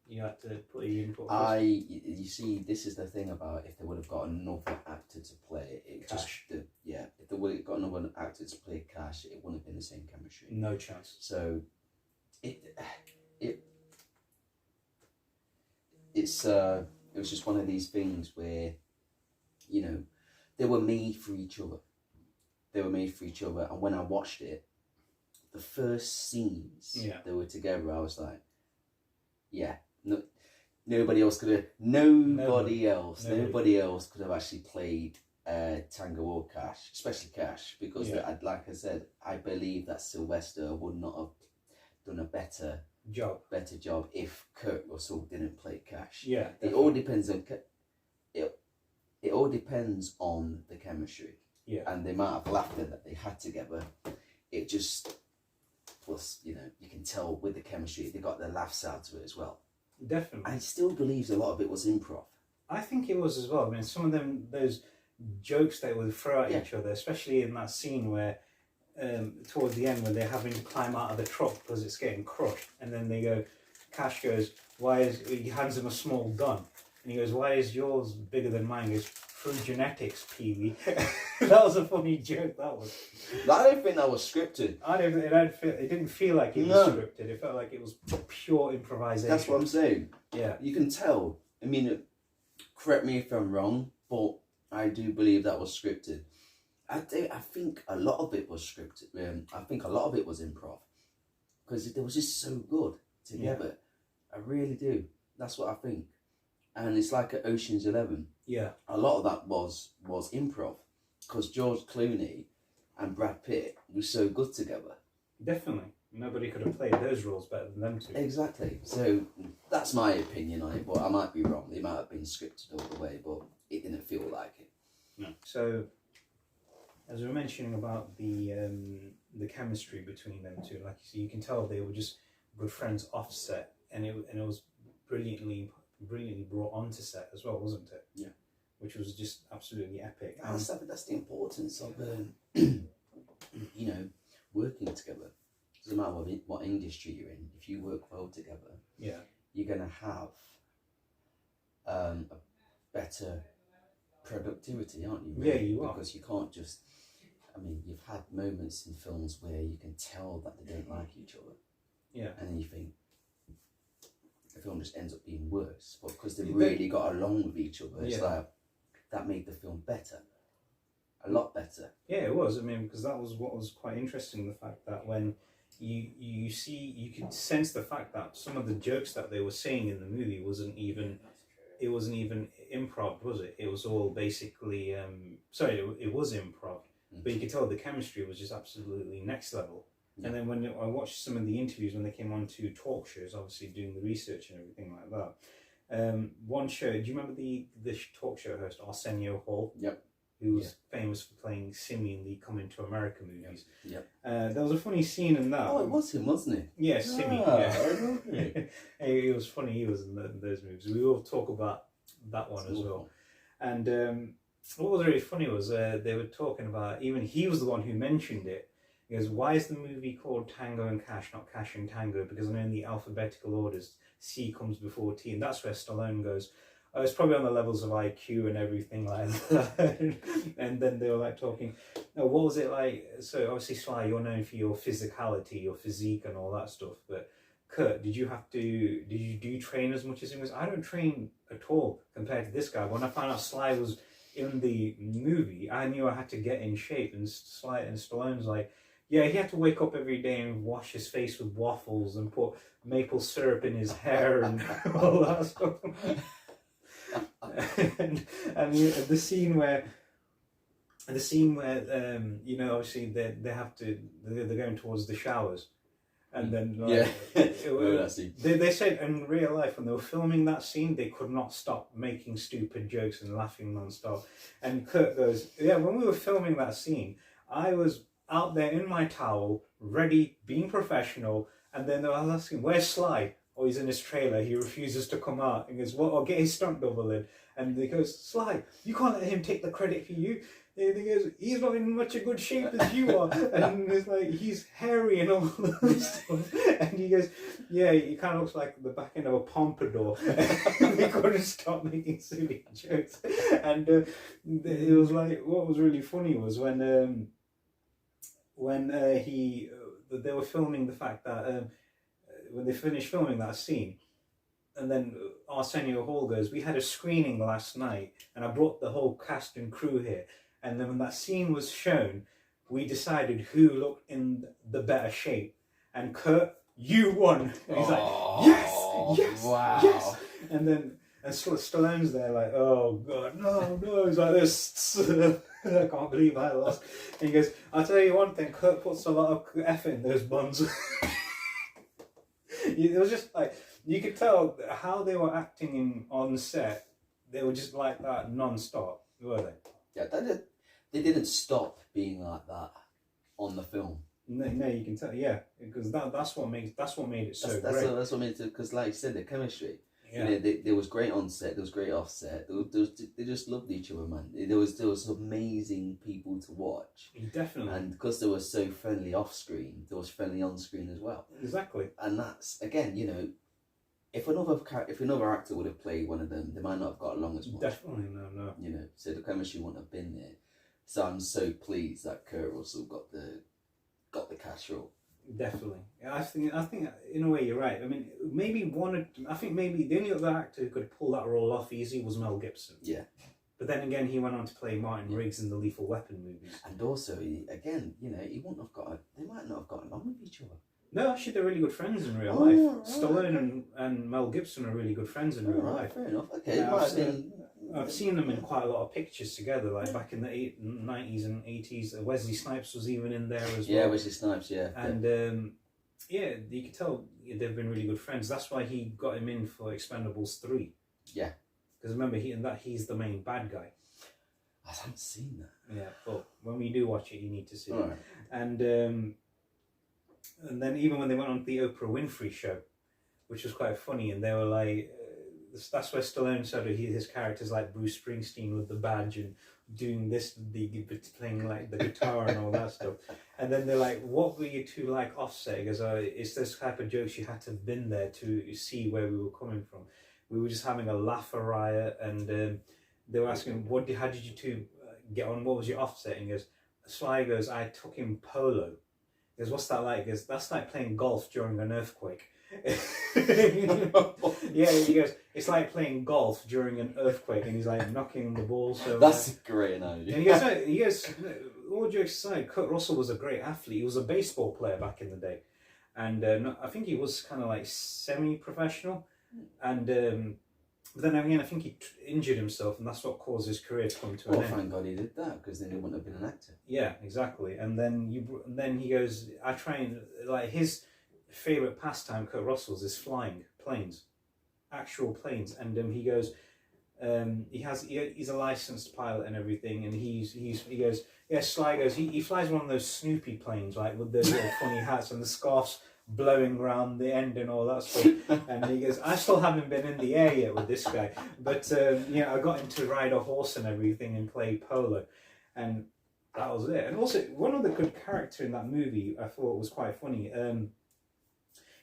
You had to put your input. You see, this is the thing about if they would have got another actor to play it, Cash. If they would have got another actor to play Cash, it wouldn't have been the same chemistry. No chance. So, it was just one of these things where, you know, they were made for each other. They were made for each other, and when I watched it, the first scenes they were together, I was like, yeah, no, nobody else could have. Nobody else could have actually played Tango or Cash, especially Cash, because like I said, I believe that Sylvester would not have done a better job if Kurt Russell didn't play Cash. Yeah, it all depends on it all depends on the chemistry. Yeah, and the amount of laughter that they had together. It just, plus, you know, you can tell with the chemistry, they got their laughs out to it as well. Definitely. I still believe a lot of it was improv. I think it was as well. I mean, some of them, those jokes they would throw at each other, especially in that scene where, towards the end, when they're having to climb out of the truck because it's getting crushed, and then they go, Cash goes, he hands him a small gun, and he goes, why is yours bigger than mine? He goes, through genetics, Pee-wee. That was a funny joke, that was. I don't think that was scripted. It didn't feel like it was scripted. It felt like it was pure improvisation. That's what I'm saying. Yeah. You can tell. I mean, correct me if I'm wrong, but I do believe that was scripted. I think a lot of it was scripted. I think a lot of it was improv. Because they were just so good together. Yeah. I really do. That's what I think. And it's like at Ocean's 11. Yeah. A lot of that was improv. Because George Clooney and Brad Pitt were so good together. Definitely. Nobody could have played those roles better than them two. Exactly. So that's my opinion on it, but I might be wrong. It might have been scripted all the way, but it didn't feel like it. No. So, as we were mentioning about the chemistry between them two, like you can tell they were just good friends off set, and it was brilliantly brought onto set as well, wasn't it? Yeah. Which was just absolutely epic. That's the importance of you know, working together. Doesn't matter what industry you're in. If you work well together, you're gonna have a better productivity, aren't you? Really? Yeah, you are. Because you can't just. I mean, you've had moments in films where you can tell that they don't like each other. Yeah. And then you think the film just ends up being worse, but because they really got along with each other, it's like that made the film better. A lot better. Yeah, it was. I mean, because that was what was quite interesting, the fact that when you could sense the fact that some of the jokes that they were saying in the movie wasn't even improv, was it? It was all basically it was improv, but you could tell the chemistry was just absolutely next level. Yeah. And then when I watched some of the interviews when they came on to talk shows, obviously doing the research and everything like that, one show, do you remember the talk show host Arsenio Hall? Yep. Who was famous for playing Simi in the Coming to America movies. Yep. There was a funny scene in that. Oh, it was him, wasn't it? Yeah, Simi. It was funny he was in those movies. We will talk about that one as well. And what was really funny was they were talking about, even he was the one who mentioned it. He goes, why is the movie called Tango and Cash, not Cash and Tango? Because I know in the alphabetical orders, C comes before T. And that's where Stallone goes, oh, it's probably on the levels of IQ and everything like that. And then they were like talking, oh, what was it like? So obviously, Sly, you're known for your physicality, your physique and all that stuff. But Kurt, did you train as much as him? I don't train at all compared to this guy. When I found out Sly was in the movie, I knew I had to get in shape. And Stallone's like, yeah, he had to wake up every day and wash his face with waffles and put maple syrup in his hair and all that stuff. and the scene where you know, obviously they're going towards the showers, And then they said in real life when they were filming that scene, they could not stop making stupid jokes and laughing non-stop. And Kurt goes, yeah, when we were filming that scene, I was out there in my towel, ready, being professional, and then they were asking, where's Sly? Oh, he's in his trailer, he refuses to come out. And he goes, well, I'll get his stunt double in. And he goes, Sly, you can't let him take the credit for you. And he goes, he's not in much a good shape as you are. And it's like, he's hairy and all this stuff. And he goes, yeah, he kind of looks like the back end of a pompadour. And they couldn't stop making silly jokes. And it was like, what was really funny was when they were filming the fact that when they finished filming that scene, and then Arsenio Hall goes, we had a screening last night and I brought the whole cast and crew here. And then when that scene was shown, we decided who looked in the better shape. And Kurt, you won. And he's like, yes, wow. yes. And then Stallone's there like, oh God, no. He's like this. I can't believe I lost. And he goes, I'll tell you one thing, Kurt puts a lot of effort in those buns. It was just like, you could tell how they were acting on set. They were just like that non-stop, were they? Yeah, they didn't stop being like that on the film. No, you can tell, yeah, because that's what made it so great. That's what made it, because like you said, the chemistry. Yeah. You know, there was great on set, there was great off set. They just loved each other, man. There was amazing people to watch. Definitely. And because they were so friendly off screen, they was friendly on screen as well. Exactly. And that's, again, you know, if another actor would have played one of them, they might not have got along as much. Definitely, no. You know, so the chemistry wouldn't have been there. So I'm so pleased that Kurt Russell got the Cash role. Definitely, I think in a way you're right. I mean, maybe the only other actor who could pull that role off easy was Mel Gibson. Yeah. But then again, he went on to play Martin Riggs in the Lethal Weapon movies. And also, he wouldn't have they might not have gotten along with each other. No, actually, they're really good friends in real life. Right. Stallone and Mel Gibson are really good friends in real life. Fair enough. Okay. I've seen them in quite a lot of pictures together, like back in the 90s and 80s. Wesley Snipes was even in there as well. Yeah, Wesley Snipes, yeah. And you could tell they've been really good friends. That's why he got him in for Expendables 3. Yeah. Because remember, he's the main bad guy. I haven't seen that. Yeah, but when we do watch it, you need to see it. Right. And then even when they went on the Oprah Winfrey show, which was quite funny, and they were like, that's where Stallone said his character's like Bruce Springsteen with the badge and doing this, playing like the guitar and all that stuff. And then they're like, what were you two like offset? He goes, it's this type of jokes you had to have been there to see where we were coming from. We were just having a laugh a riot, and they were asking, how did you two get on? What was your offset? And he goes, Sly goes, I took him polo. He goes, what's that like? He goes, that's like playing golf during an earthquake. Yeah, he goes, it's like playing golf during an earthquake, and he's like knocking the ball. So that's a great analogy. And he goes, all jokes aside, Kurt Russell was a great athlete. He was a baseball player back in the day, and I think he was kind of like semi-professional, and but then again, I think he injured himself, and that's what caused his career to come to an end. Thank God he did that, because then he wouldn't have been an actor. Yeah, exactly. And then he goes, I try and like his favorite pastime, Kurt Russell's, is flying planes, actual planes. And he goes, he's a licensed pilot and everything, and he goes, yeah, Sly goes, he flies one of those Snoopy planes, like with those little funny hats and the scarves blowing around the end and all that stuff. And he goes, I still haven't been in the air yet with this guy, but I got him to ride a horse and everything and play polo, and that was it. And also, one other good character in that movie I thought was quite funny.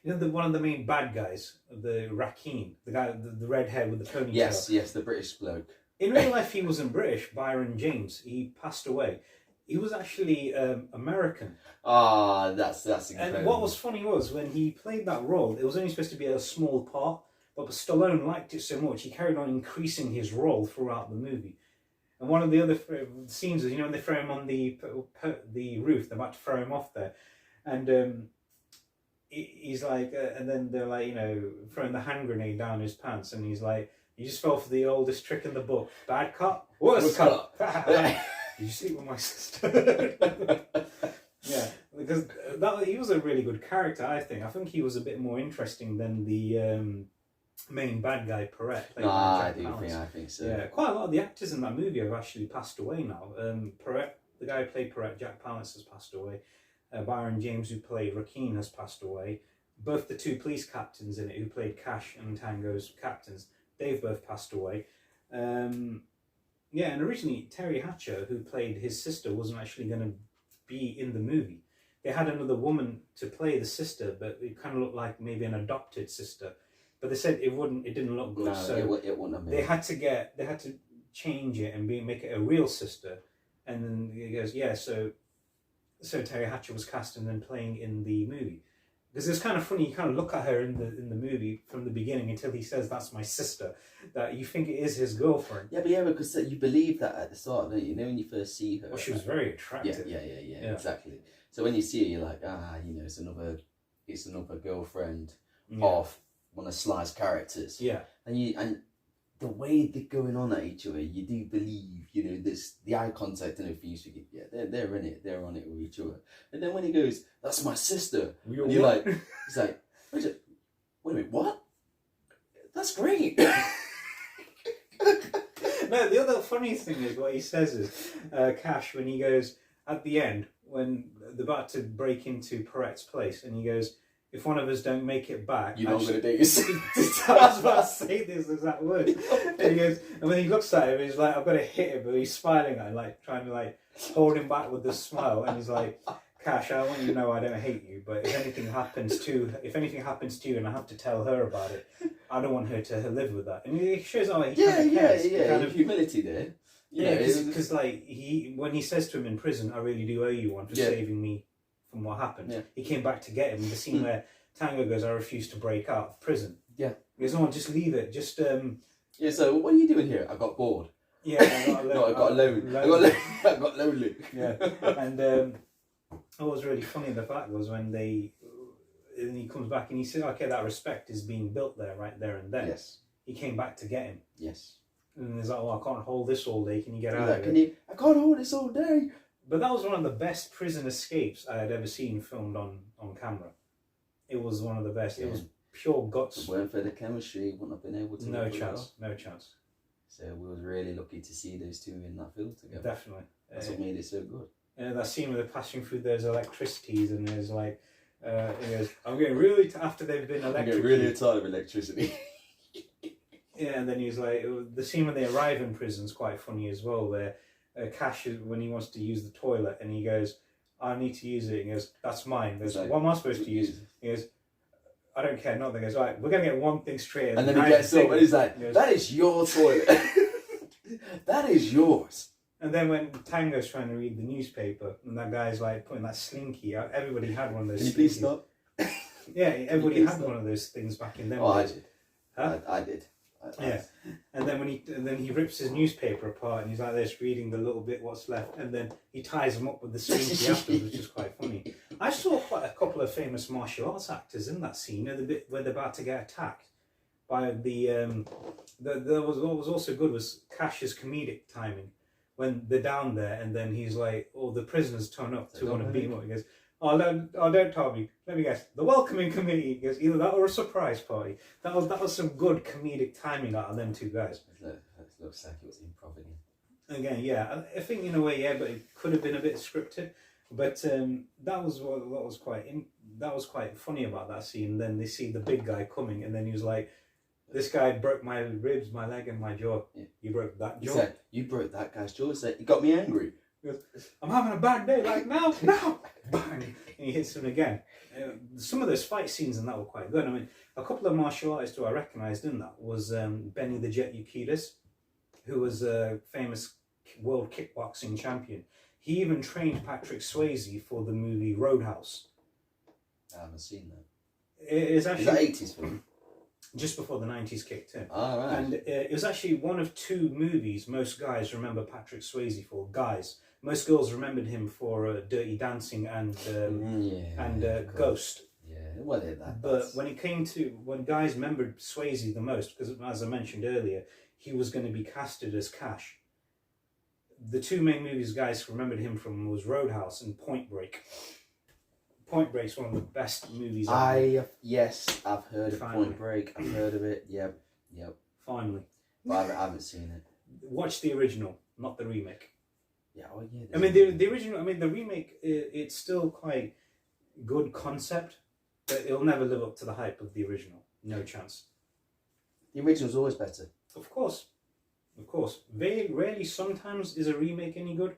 One of the main bad guys, the Rakim, the guy, the red hair with the ponytail. Yes, the British bloke. In real life, he wasn't British. Byron James, he passed away. He was actually American. Ah, that's incredible. And what was funny was when he played that role, it was only supposed to be a small part, but Stallone liked it so much he carried on increasing his role throughout the movie. And one of the other scenes is, when they throw him on the roof, they're about to throw him off there, and he's like, and then they're like, throwing the hand grenade down his pants, and he's like, you just fell for the oldest trick in the book, bad cop, worst cop. Did you sleep with my sister? Yeah, because he was a really good character. I think he was a bit more interesting than the main bad guy Perrette. I think so. Yeah, quite a lot of the actors in that movie have actually passed away now. Perrette, the guy who played Perrette, Jack Palance, has passed away. Byron James, who played Rakeen, has passed away. Both the two police captains in it, who played Cash and Tango's captains, they've both passed away. Yeah, and originally Terry Hatcher, who played his sister, wasn't actually going to be in the movie. They had another woman to play the sister, but it kind of looked like maybe an adopted sister. But they said it didn't look good, so it wouldn't have been. They had to change it and make it a real sister. And then he goes, yeah, so Terry Hatcher was cast and then playing in the movie. Because it's kind of funny, you kind of look at her in the movie from the beginning until he says, that's my sister, that you think it is his girlfriend. Yeah, because you believe that at the start, don't you? When you first see her. Well, she was very attractive. Yeah, exactly. So when you see her, you're like, it's another girlfriend of one of Sly's characters. Yeah. And the way they're going on at each other, you do believe, the eye contact and everything, you think, yeah, they're in it, they're on it with each other. And then when he goes, that's my sister, and you're like, he's like, wait a minute, what? That's great. No, the other funny thing is what he says is, Cash, when he goes, at the end, when they're about to break into Perrette's place, and he goes, if one of us don't make it back, you're not going to do this. I was about to say this exact word. And he goes, and when he looks at him, he's like, I've got to hit him, but he's smiling at him, like trying to like hold him back with a smile. And he's like, Cash, I want you to know I don't hate you, but if anything happens to you, and I have to tell her about it, I don't want her to live with that. And he shows how he kind of cares. Kind of humility there. Because like when he says to him in prison, I really do owe you one for saving me from what happened. Yeah. He came back to get him. The scene where Tango goes, I refuse to break out of prison. Yeah. He goes, no, just leave it. Just Yeah, so what are you doing here? I got bored. Yeah, I got alone. I got lonely. Yeah. And what was really funny, the fact was when he comes back and he said, okay, that respect is being built there, right there and then. Yes. He came back to get him. Yes. And he's like, I can't hold this all day. Can you get out of it? I can't hold this all day. But that was one of the best prison escapes I had ever seen filmed on camera. It was one of the best. Yeah. It was pure guts. If it weren't for the chemistry, you wouldn't have been able to. No chance. So we were really lucky to see those two in that film together. Definitely. That's what made it so good. That scene where they're passing through those electricities and there's like, he goes, I'm getting really, after they've been electrocuted. I'm getting really tired of electricity. Yeah, and then he's like, the scene when they arrive in prison is quite funny as well, where Cash, when he wants to use the toilet, and he goes, I need to use it. He goes, that's mine. He goes, like, what am I supposed to use? He goes, I don't care, nothing. He goes, right, we're going to get one thing straight. And then he gets up and he's like, that is your toilet. That is yours. And then when Tango's trying to read the newspaper, and that guy's like putting that slinky out, everybody had one of those. Can you please stop? Yeah, everybody had one of those things back in them. Oh, I did. Huh? I did. Yeah, and then he rips his newspaper apart and he's like this reading the little bit what's left, and then he ties them up with the slinky afterwards, which is quite funny. I saw quite a couple of famous martial arts actors in that scene. The bit where they're about to get attacked by there was what was also good was Cash's comedic timing when they're down there, and then he's like, the prisoners turn up to want to beat him up. He goes, don't tell me. Let me guess. The welcoming committee. He goes, either that or a surprise party. That was some good comedic timing out of them two guys. It looks like it was improv again. Again, yeah. I think in a way, yeah, but it could have been a bit scripted. But that was quite funny about that scene. Then they see the big guy coming, and then he was like, this guy broke my ribs, my leg, and my jaw. Yeah. You broke that jaw. He said, you broke that guy's jaw. He said, it got me angry. He goes, I'm having a bad day, like now, bang, and he hits him again. Some of those fight scenes in that were quite good. I mean, a couple of martial artists who I recognised in that was Benny the Jet Urquidez, who was a famous world kickboxing champion. He even trained Patrick Swayze for the movie Roadhouse. I haven't seen that. Is that 80s film? Just before the 90s kicked in. Oh, right. And it was actually one of two movies most guys remember Patrick Swayze for. Guys. Most girls remembered him for Dirty Dancing and Ghost. Yeah, well, but when guys remembered Swayze the most, because as I mentioned earlier, he was going to be casted as Cash. The two main movies guys remembered him from was Roadhouse and Point Break. Point Break's one of the best movies I've heard of Finally. Point Break. I've heard of it. Yep. Finally. But I haven't seen it. Watch the original, not the remake. Yeah, oh yeah. I mean, the original, the remake, it's still quite good concept, but it'll never live up to the hype of the original. No chance. The original's always better. Of course. Very rarely sometimes is a remake any good.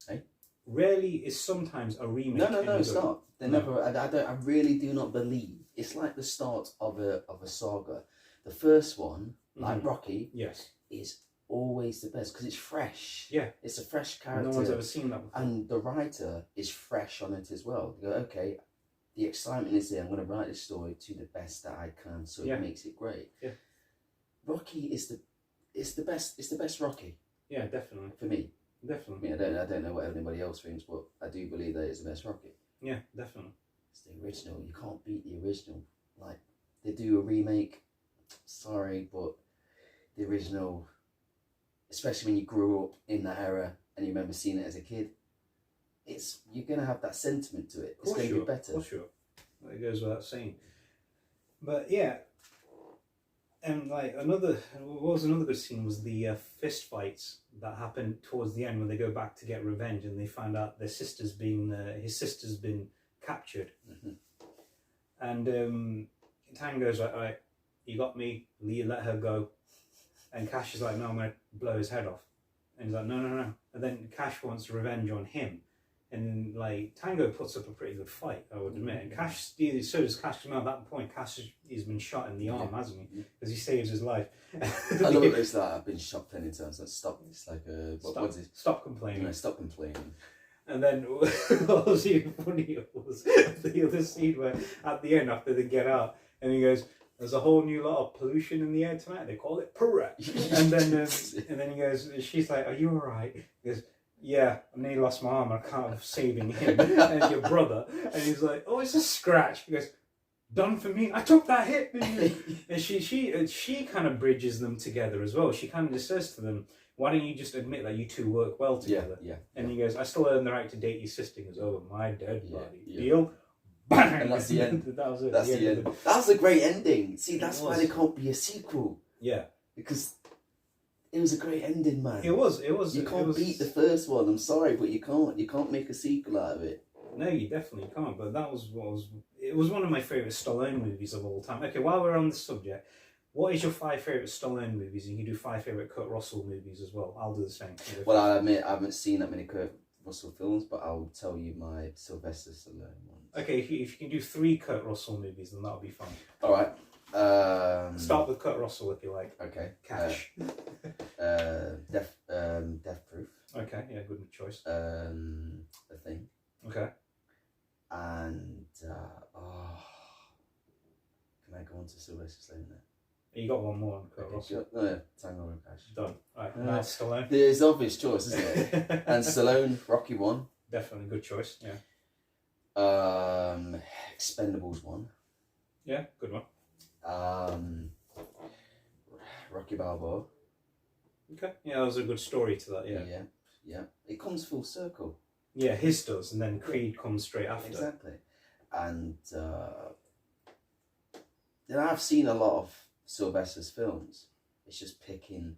Eh? Rarely is sometimes a remake No, any it's good. not. They never. I really do not believe. It's like the start of a saga. The first one, like Rocky, yes, is always the best because it's fresh. Yeah. It's a fresh character. No one's ever seen that before. And the writer is fresh on it as well. You go, okay, the excitement is there. I'm going to write this story to the best that I can, so it makes it great. Yeah. Rocky is the best. It's the best Rocky. Yeah, definitely. For me. Definitely. I mean, I don't know what anybody else thinks, but I do believe that it's the best Rocky. Yeah, definitely. It's the original. You can't beat the original. Like, they do a remake. Sorry, but the original, especially when you grew up in that era and you remember seeing it as a kid, you're gonna have that sentiment to it. It's gonna be better. For sure. It goes without saying. But yeah, and like another good scene was the fist fights that happened towards the end when they go back to get revenge and they find out his sister's been captured, and Tango's like, all right, you got me, let her go, and Cash is like, no, I'm gonna blow his head off, and he's like, no, and then Cash wants revenge on him. And like Tango puts up a pretty good fight, I would admit. And Cash, so does Cash. At that point, Cash has been shot in the arm, hasn't he? Because he saves his life. I love it. It's like I've been shot plenty of times. Like, stop. It's like what's it? Stop complaining. No, stop complaining. And then what was even funnier was the other scene where at the end after they get out, and he goes, "There's a whole new lot of pollution in the air tonight. They call it Perret." and then he goes, she's like, "Are you all right?" He goes, "Yeah, I nearly lost my arm. I can't have saving him and your brother." And he's like, "Oh, it's a scratch." He goes, "Done for me. I took that hit." And she kind of bridges them together as well. She kind of just says to them, "Why don't you just admit that you two work well together?" And he goes, "I still earn the right to date your sister." He goes, "Over my dead body." Deal. Bang! And that's the end. That was it. That's the end. That was a great ending. See, that's why there can't be a sequel. Yeah. Because it was a great ending, man. It was. You can't beat the first one. I'm sorry, but you can't. You can't make a sequel out of it. No, you definitely can't. But that was It was one of my favourite Stallone movies of all time. Okay, while we're on the subject, what is your 5 favourite Stallone movies? You can do 5 favourite Kurt Russell movies as well. I'll do the same. Well, I admit I haven't seen that many Kurt Russell films, but I'll tell you my Sylvester Stallone ones. Okay, if you can do 3 Kurt Russell movies, then that'll be fine. All right. Start with Kurt Russell if you like. Okay. Cash. Death Proof. Okay, yeah, good choice. The Thing. Okay. And can I go on to Sylvester Stallone there? You got one more on Kurt Russell. No, Tango Cash. Done. Right, now it's Stallone. There's obvious choice, isn't it? And Stallone, Rocky 1. Definitely good choice. Yeah. Expendables 1. Yeah, good one. Rocky Balboa. Okay. Yeah, that was a good story to that. Yeah. Yeah. It comes full circle. Yeah, his does, and then Creed comes straight after. Exactly. And then I've seen a lot of Sylvester's films. It's just picking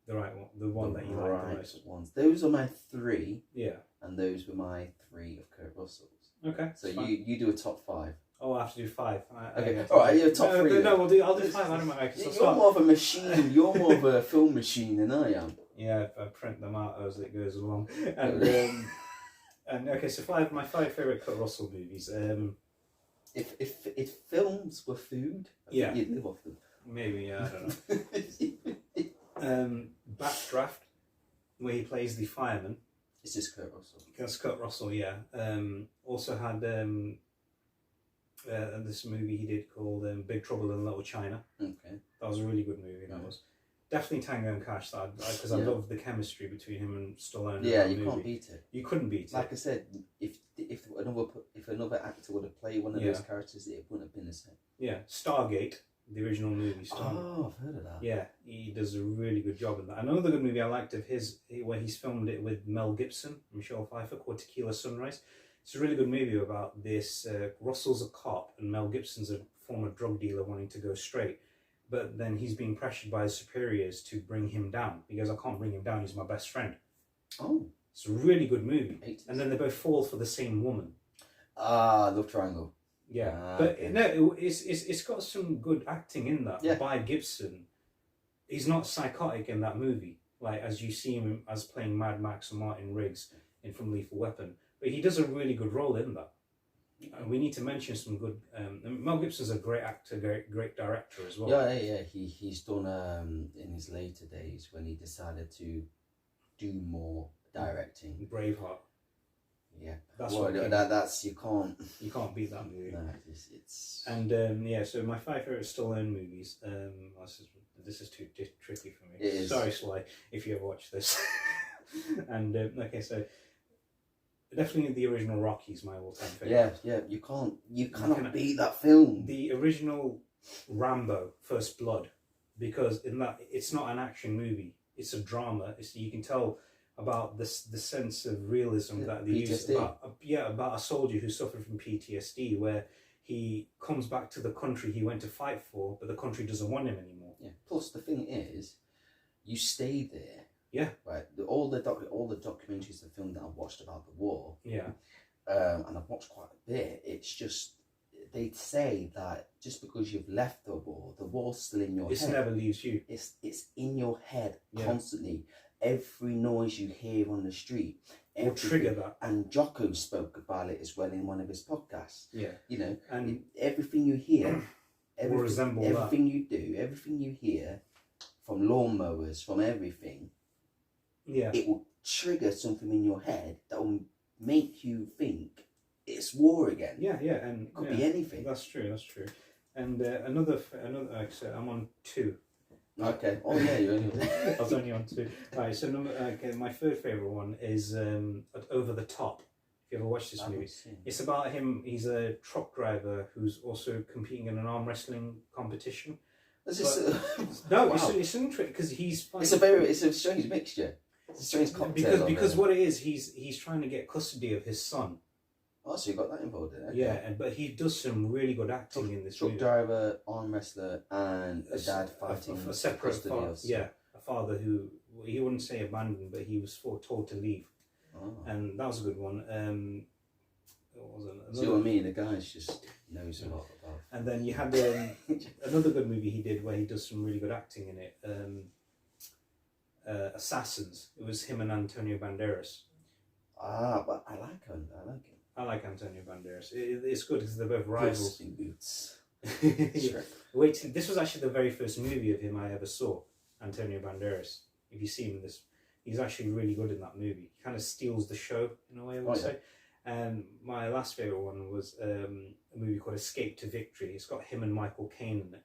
the right one, the one that you like the most. Ones. Those are my 3. Yeah. And those were my 3 of Kurt Russell's. Okay. So you do a top 5. Oh, I have to do 5. Okay. All right. You're top 3. No, I'll do 5. I don't mind. You're more of a machine. You're more of a film machine than I am. Yeah, I print them out as it goes along. And okay, so my 5 favourite Kurt Russell movies. If films were food, I think you'd live off them. Maybe, yeah, I don't know. Backdraft, where he plays the fireman. It's just Kurt Russell. That's Kurt Russell, yeah. Also had this movie he did called Big Trouble in Little China. Okay. That was a really good movie, that was. Definitely Tango and Cash, because I love the chemistry between him and Stallone. Yeah, you can't beat it. You couldn't beat it. Like I said, if another actor would have played one of those characters, it wouldn't have been the same. Yeah, Stargate, the original movie. Oh, I've heard of that. Yeah, he does a really good job in that. Another good movie I liked of his, where he's filmed it with Mel Gibson, Michelle Pfeiffer, called Tequila Sunrise. It's a really good movie about this. Russell's a cop and Mel Gibson's a former drug dealer wanting to go straight. But then he's being pressured by his superiors to bring him down. He goes, I can't bring him down, he's my best friend. Oh. It's a really good movie. 80s. And then they both fall for the same woman. Love triangle. Yeah. But okay. no, it's got some good acting in that by Gibson. He's not psychotic in that movie, like as you see him as playing Mad Max or Martin Riggs in From Lethal Weapon. But he does a really good role in that. And we need to mention some good. Mel Gibson's a great actor, great director as well. Yeah. He's done in his later days when he decided to do more directing. Braveheart. Yeah, that's that's you can't beat that movie. No, it's and so my 5 favorite Stallone movies. This is too tricky for me. It is. Sorry, Sly, if you ever watch this. And okay, so definitely the original Rocky's my all-time favorite. Yeah, you cannot beat that film. The original Rambo, First Blood, because in that it's not an action movie; it's a drama. You can tell about the sense of realism that they use about a soldier who suffered from PTSD, where he comes back to the country he went to fight for, but the country doesn't want him anymore. Yeah. Plus, the thing is, you stay there. Yeah. Right. All the documentaries and film that I've watched about the war. Yeah. And I've watched quite a bit. It's just they say that just because you've left the war's still in your head. It never leaves you. It's in your head constantly. Every noise you hear on the street will trigger that. And Jocko spoke about it as well in one of his podcasts. Yeah. You know, and everything you hear, everything you do, everything you hear from lawnmowers, from everything, it will trigger something in your head that will make you think it's war again. Yeah, and it could be anything. That's true. And another. Like I said, I'm on 2. Okay. Oh yeah, you're only. I was only on 2. Right. So my third favorite one is Over the Top. If you ever watched this movie, it's about him. He's a truck driver who's also competing in an arm wrestling competition. Is this no, wow. it's interesting because he's. It's a strange mixture. It's a strange cocktail. Because what it is, he's trying to get custody of his son. Oh, so you got that involved in it? Okay. Yeah, but he does some really good acting in this movie. Truck driver, arm wrestler, and a dad fighting a separate father. Yeah, a father who he wouldn't say abandoned, but he was told to leave. Oh. And that was a good one. See what I mean? The guy just knows a lot about. And then you had another good movie he did where he does some really good acting in it. Assassins. It was him and Antonio Banderas. But I like him. I like Antonio Banderas. It's good because they're both rivals. In boots. Wait, this was actually the very first movie of him I ever saw. Antonio Banderas. If you've seen this, he's actually really good in that movie. He kind of steals the show in a way, I would say. And my last favourite one was a movie called Escape to Victory. It's got him and Michael Caine in it.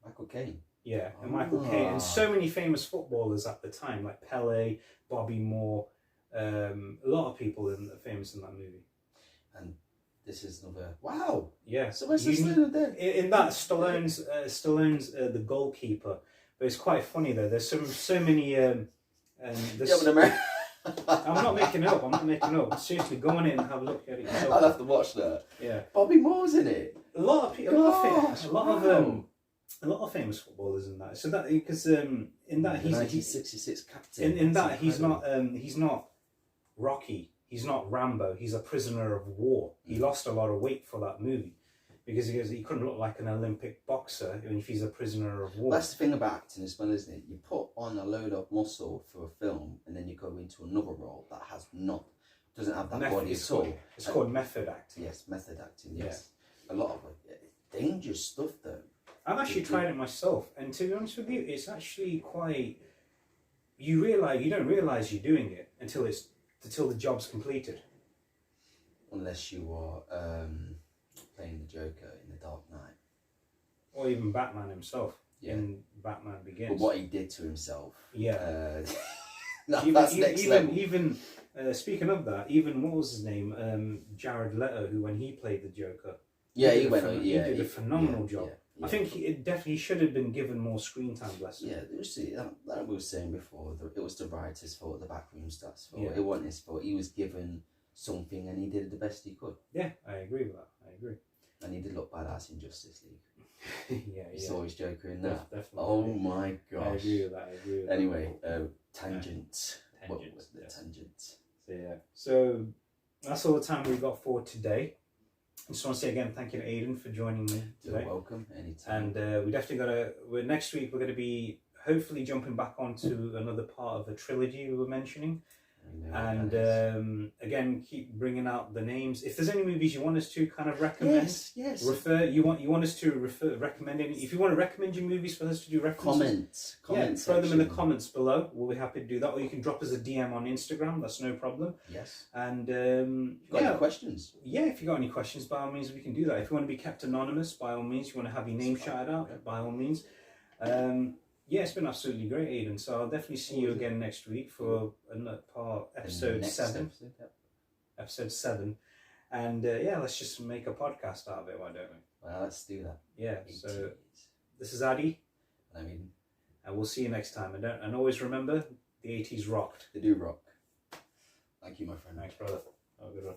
Michael Caine? Yeah, and Michael Caine. And so many famous footballers at the time, like Pele, Bobby Moore, a lot of people famous in that movie. And this is another... Wow! Yeah. Sylvester Stallone then. In that, Stallone's the goalkeeper. But it's quite funny though. There's so many... I'm not making it up. Seriously, go on in and have a look at it yourself. I'll have to watch that. Yeah. Bobby Moore's in it. A lot of famous footballers in that. So that because in that he's 1966 captain. In that he's not Rocky. He's not Rambo. He's a prisoner of war. He lost a lot of weight for that movie. Because he couldn't look like an Olympic boxer if he's a prisoner of war. That's the thing about acting as well, isn't it? You put on a load of muscle for a film and then you go into another role that doesn't have that body at all. It's called method acting. Yes, method acting, yes. Yeah. A lot of it. Dangerous stuff though. I've actually tried it myself, and to be honest with you, it's actually quite... You don't realise you're doing it until the job's completed. Unless you are... playing the Joker in The Dark Knight, or even Batman himself in Batman Begins. But what he did to himself, that's next level. Even speaking of that, even what was his name, Jared Leto, who when he played the Joker, he did a phenomenal job. Yeah. I think he should have been given more screen time. Bless him. Yeah, that we were saying before. It was the writer's fault, the backroom staff's fault. It wasn't his fault. He was given something, and he did the best he could. Yeah, I agree with that. I agree. And he did look badass in Justice League. Yeah, You saw his Joker in that. Definitely. Oh my gosh. I agree with that. Anyway, tangents. What Tangents, was the tangents? So yeah, so that's all the time we've got for today. I just want to say again, thank you to Aiden for joining me today. You're welcome, anytime. And we definitely next week we're going to be hopefully jumping back onto another part of a trilogy we were mentioning. And again, keep bringing out the names. If there's any movies you want us to kind of recommend, yes. you want us to recommend any. If you want to recommend your movies for us to do references, comment throw them in the comments below. We'll be happy to do that, or you can drop us a DM on Instagram. That's no problem. Yes. And got any questions? Yeah, if you got any questions, by all means, we can do that. If you want to be kept anonymous, by all means. You want to have your name shouted out, by all means. Yeah, it's been absolutely great, Aiden. So I'll definitely see you again next week for another part, episode 7. Episode 7. And yeah, let's just make a podcast out of it, why don't we? Well, let's do that. Yeah, so this is Addi. I mean, and we'll see you next time. And always remember, the 80s rocked. They do rock. Thank you, my friend. Thanks, brother. Have a good one.